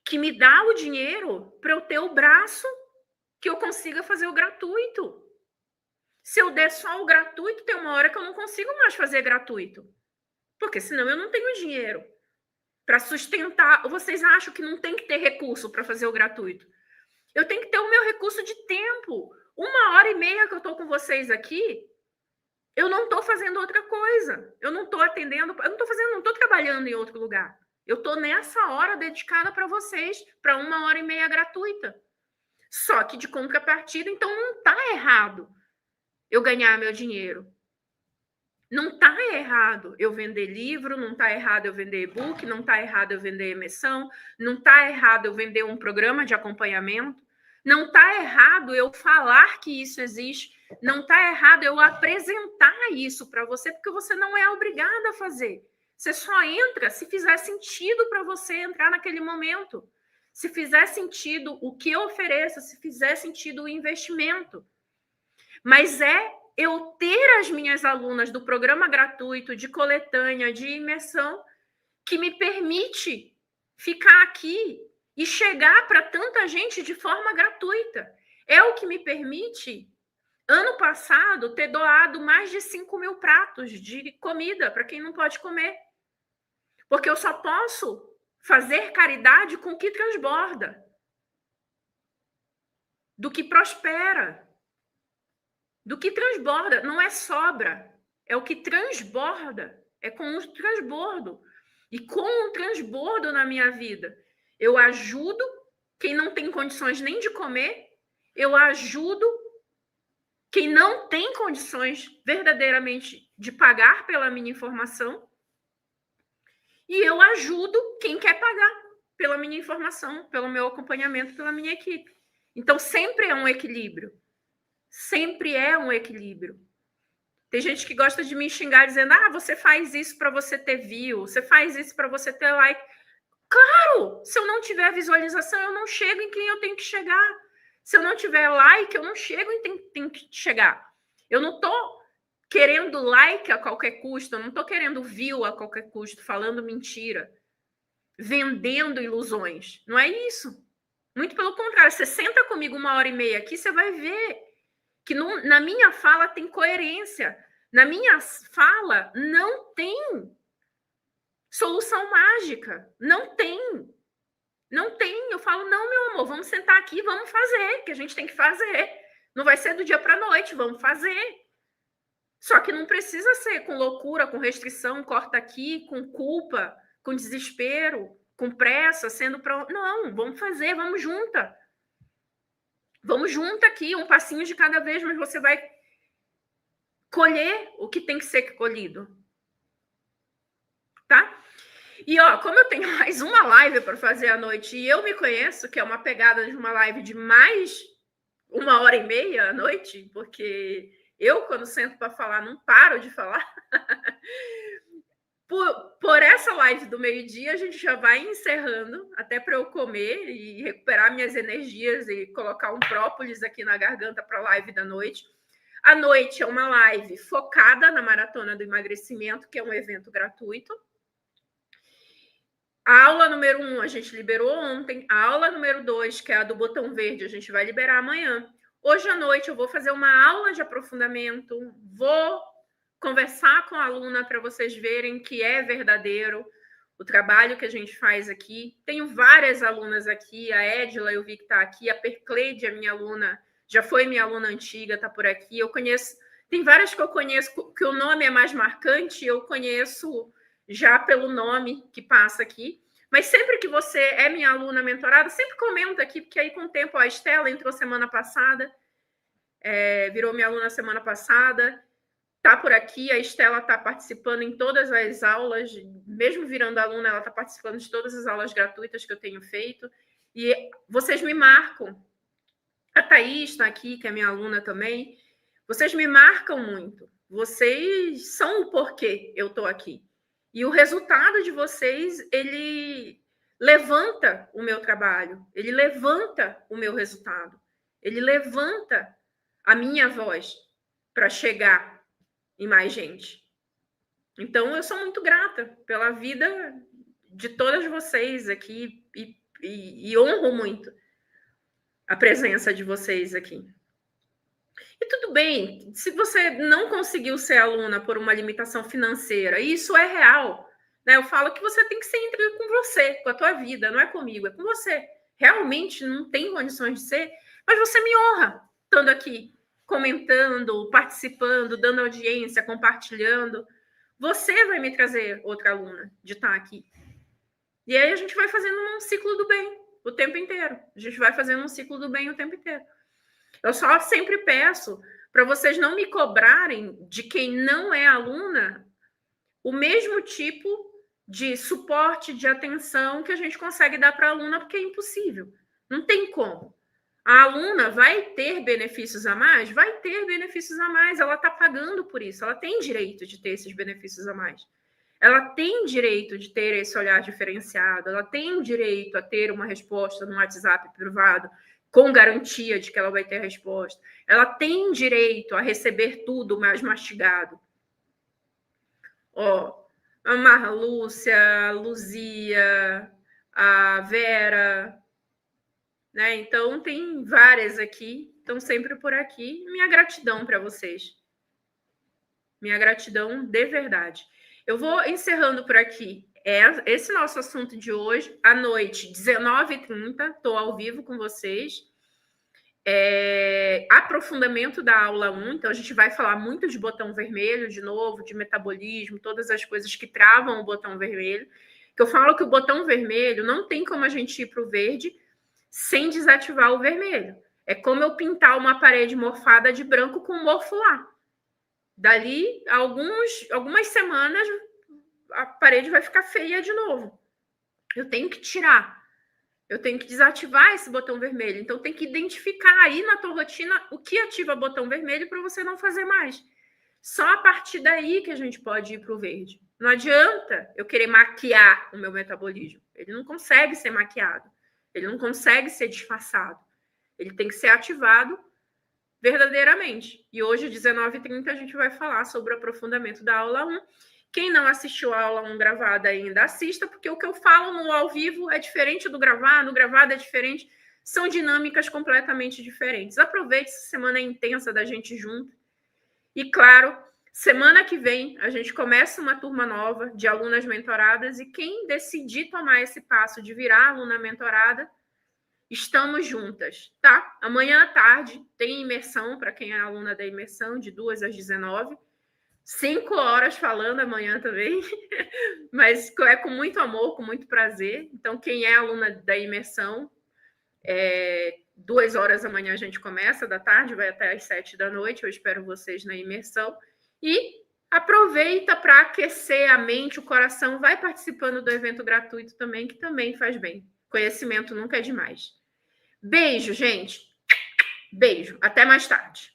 que me dá o dinheiro para eu ter o braço que eu consiga fazer o gratuito. Se eu der só o gratuito, tem uma hora que eu não consigo mais fazer gratuito. Porque senão eu não tenho dinheiro para sustentar. Vocês acham que não tem que ter recurso para fazer o gratuito? Eu tenho que ter o meu recurso de tempo. 1h30 que eu estou com vocês aqui, eu não estou fazendo outra coisa. Eu não estou atendendo, eu não estou trabalhando em outro lugar. Eu estou nessa hora dedicada para vocês, para 1h30 gratuita. Só que de contrapartida, então não está errado eu ganhar meu dinheiro. Não está errado eu vender livro, não está errado eu vender e-book, não está errado eu vender emissão, não está errado eu vender um programa de acompanhamento, não está errado eu falar que isso existe, não está errado eu apresentar isso para você, porque você não é obrigada a fazer. Você só entra se fizer sentido para você entrar naquele momento. Se fizer sentido o que eu ofereço, se fizer sentido o investimento. Mas eu ter as minhas alunas do programa gratuito, de coletânea, de imersão, que me permite ficar aqui e chegar para tanta gente de forma gratuita. É o que me permite, ano passado, ter doado mais de 5.000 pratos de comida para quem não pode comer. Porque eu só posso fazer caridade com o que transborda, do que prospera. Do que transborda, não é sobra, é o que transborda, é com o transbordo. E com o transbordo na minha vida, eu ajudo quem não tem condições nem de comer, eu ajudo quem não tem condições verdadeiramente de pagar pela minha informação, e eu ajudo quem quer pagar pela minha informação, pelo meu acompanhamento, pela minha equipe. Então, sempre é um equilíbrio. Sempre é um equilíbrio. Tem gente que gosta de me xingar dizendo, você faz isso para você ter view, você faz isso para você ter like. Claro, se eu não tiver visualização, eu não chego em quem eu tenho que chegar. Se eu não tiver like, eu não chego em quem tem que chegar. Eu não estou querendo like a qualquer custo, eu não estou querendo view a qualquer custo, falando mentira, vendendo ilusões. Não é isso. Muito pelo contrário, você senta comigo 1h30 aqui, você vai ver que na minha fala tem coerência. Na minha fala não tem solução mágica. Não tem. Não tem. Eu falo, não, meu amor, vamos sentar aqui, vamos fazer, que a gente tem que fazer. Não vai ser do dia para a noite, vamos fazer. Só que não precisa ser com loucura, com restrição, corta aqui, com culpa, com desespero, com pressa, sendo para... Não, vamos fazer, vamos junta. Vamos junto aqui, um passinho de cada vez, mas você vai colher o que tem que ser colhido. Tá? E, ó, como eu tenho mais uma live para fazer à noite e eu me conheço, que é uma pegada de uma live de mais 1h30 à noite, porque eu, quando sento para falar, não paro de falar. Por essa live do meio-dia, a gente já vai encerrando, até para eu comer e recuperar minhas energias e colocar um própolis aqui na garganta para a live da noite. À noite é uma live focada na Maratona do Emagrecimento, que é um evento gratuito. A aula número 1 a gente liberou ontem. A aula número 2, que é a do botão verde, a gente vai liberar amanhã. Hoje à noite eu vou fazer uma aula de aprofundamento. Vou conversar com a aluna para vocês verem que é verdadeiro o trabalho que a gente faz aqui. Tenho várias alunas aqui. A Edila, eu vi que está aqui. A Percleide, a minha aluna, já foi minha aluna antiga, está por aqui. Eu conheço... Tem várias que eu conheço que o nome é mais marcante. Eu conheço já pelo nome que passa aqui. Mas sempre que você é minha aluna mentorada, sempre comenta aqui, porque aí com o tempo a Estela entrou semana passada, virou minha aluna semana passada, tá por aqui, a Estela está participando em todas as aulas, mesmo virando aluna, ela está participando de todas as aulas gratuitas que eu tenho feito, e vocês me marcam. A Thaís está aqui, que é minha aluna também. Vocês me marcam muito. Vocês são o porquê eu estou aqui. E o resultado de vocês, ele levanta o meu trabalho, ele levanta o meu resultado, ele levanta a minha voz para chegar em mais gente. Então, eu sou muito grata pela vida de todas vocês aqui e honro muito a presença de vocês aqui. E tudo bem, se você não conseguiu ser aluna por uma limitação financeira, isso é real, né? Eu falo que você tem que ser íntegro com você, com a tua vida, não é comigo, é com você. Realmente não tem condições de ser, mas você me honra estando aqui, comentando, participando, dando audiência, compartilhando. Você vai me trazer outra aluna de estar aqui. E aí a gente vai fazendo um ciclo do bem o tempo inteiro. A gente vai fazendo um ciclo do bem o tempo inteiro. Eu só sempre peço para vocês não me cobrarem de quem não é aluna o mesmo tipo de suporte, de atenção que a gente consegue dar para a aluna, porque é impossível. Não tem como. A aluna vai ter benefícios a mais? Vai ter benefícios a mais. Ela está pagando por isso. Ela tem direito de ter esses benefícios a mais. Ela tem direito de ter esse olhar diferenciado. Ela tem direito a ter uma resposta no WhatsApp privado com garantia de que ela vai ter a resposta. Ela tem direito a receber tudo mais mastigado. Ó, a Marlúcia, a Luzia, a Vera, né? Então, tem várias aqui, estão sempre por aqui. Minha gratidão para vocês. Minha gratidão de verdade. Eu vou encerrando por aqui. Esse nosso assunto de hoje, à noite, 19h30, estou ao vivo com vocês. Aprofundamento da aula 1, então a gente vai falar muito de botão vermelho, de novo, de metabolismo, todas as coisas que travam o botão vermelho. Que eu falo que o botão vermelho não tem como a gente ir para o verde sem desativar o vermelho. É como eu pintar uma parede morfada de branco com um morfo lá. Dali, algumas semanas, a parede vai ficar feia de novo. Eu tenho que tirar. Eu tenho que desativar esse botão vermelho. Então, tem que identificar aí na tua rotina o que ativa o botão vermelho para você não fazer mais. Só a partir daí que a gente pode ir para o verde. Não adianta eu querer maquiar o meu metabolismo. Ele não consegue ser maquiado. Ele não consegue ser disfarçado. Ele tem que ser ativado verdadeiramente. E hoje, às 19h30, a gente vai falar sobre o aprofundamento da aula 1. Quem não assistiu a aula 1 gravada ainda, assista, porque o que eu falo no ao vivo é diferente do gravado, no gravado é diferente, são dinâmicas completamente diferentes. Aproveite essa semana intensa da gente junto. E, claro, semana que vem a gente começa uma turma nova de alunas mentoradas e quem decidir tomar esse passo de virar aluna mentorada, estamos juntas, tá? Amanhã à tarde tem imersão, para quem é aluna da imersão, de 2 às 19h. 5 horas falando amanhã também, mas é com muito amor, com muito prazer. Então, quem é aluna da imersão, 2 horas amanhã a gente começa, da tarde, vai até às 7 da noite. Eu espero vocês na imersão. E aproveita para aquecer a mente, o coração, vai participando do evento gratuito também, que também faz bem. Conhecimento nunca é demais. Beijo, gente. Beijo. Até mais tarde.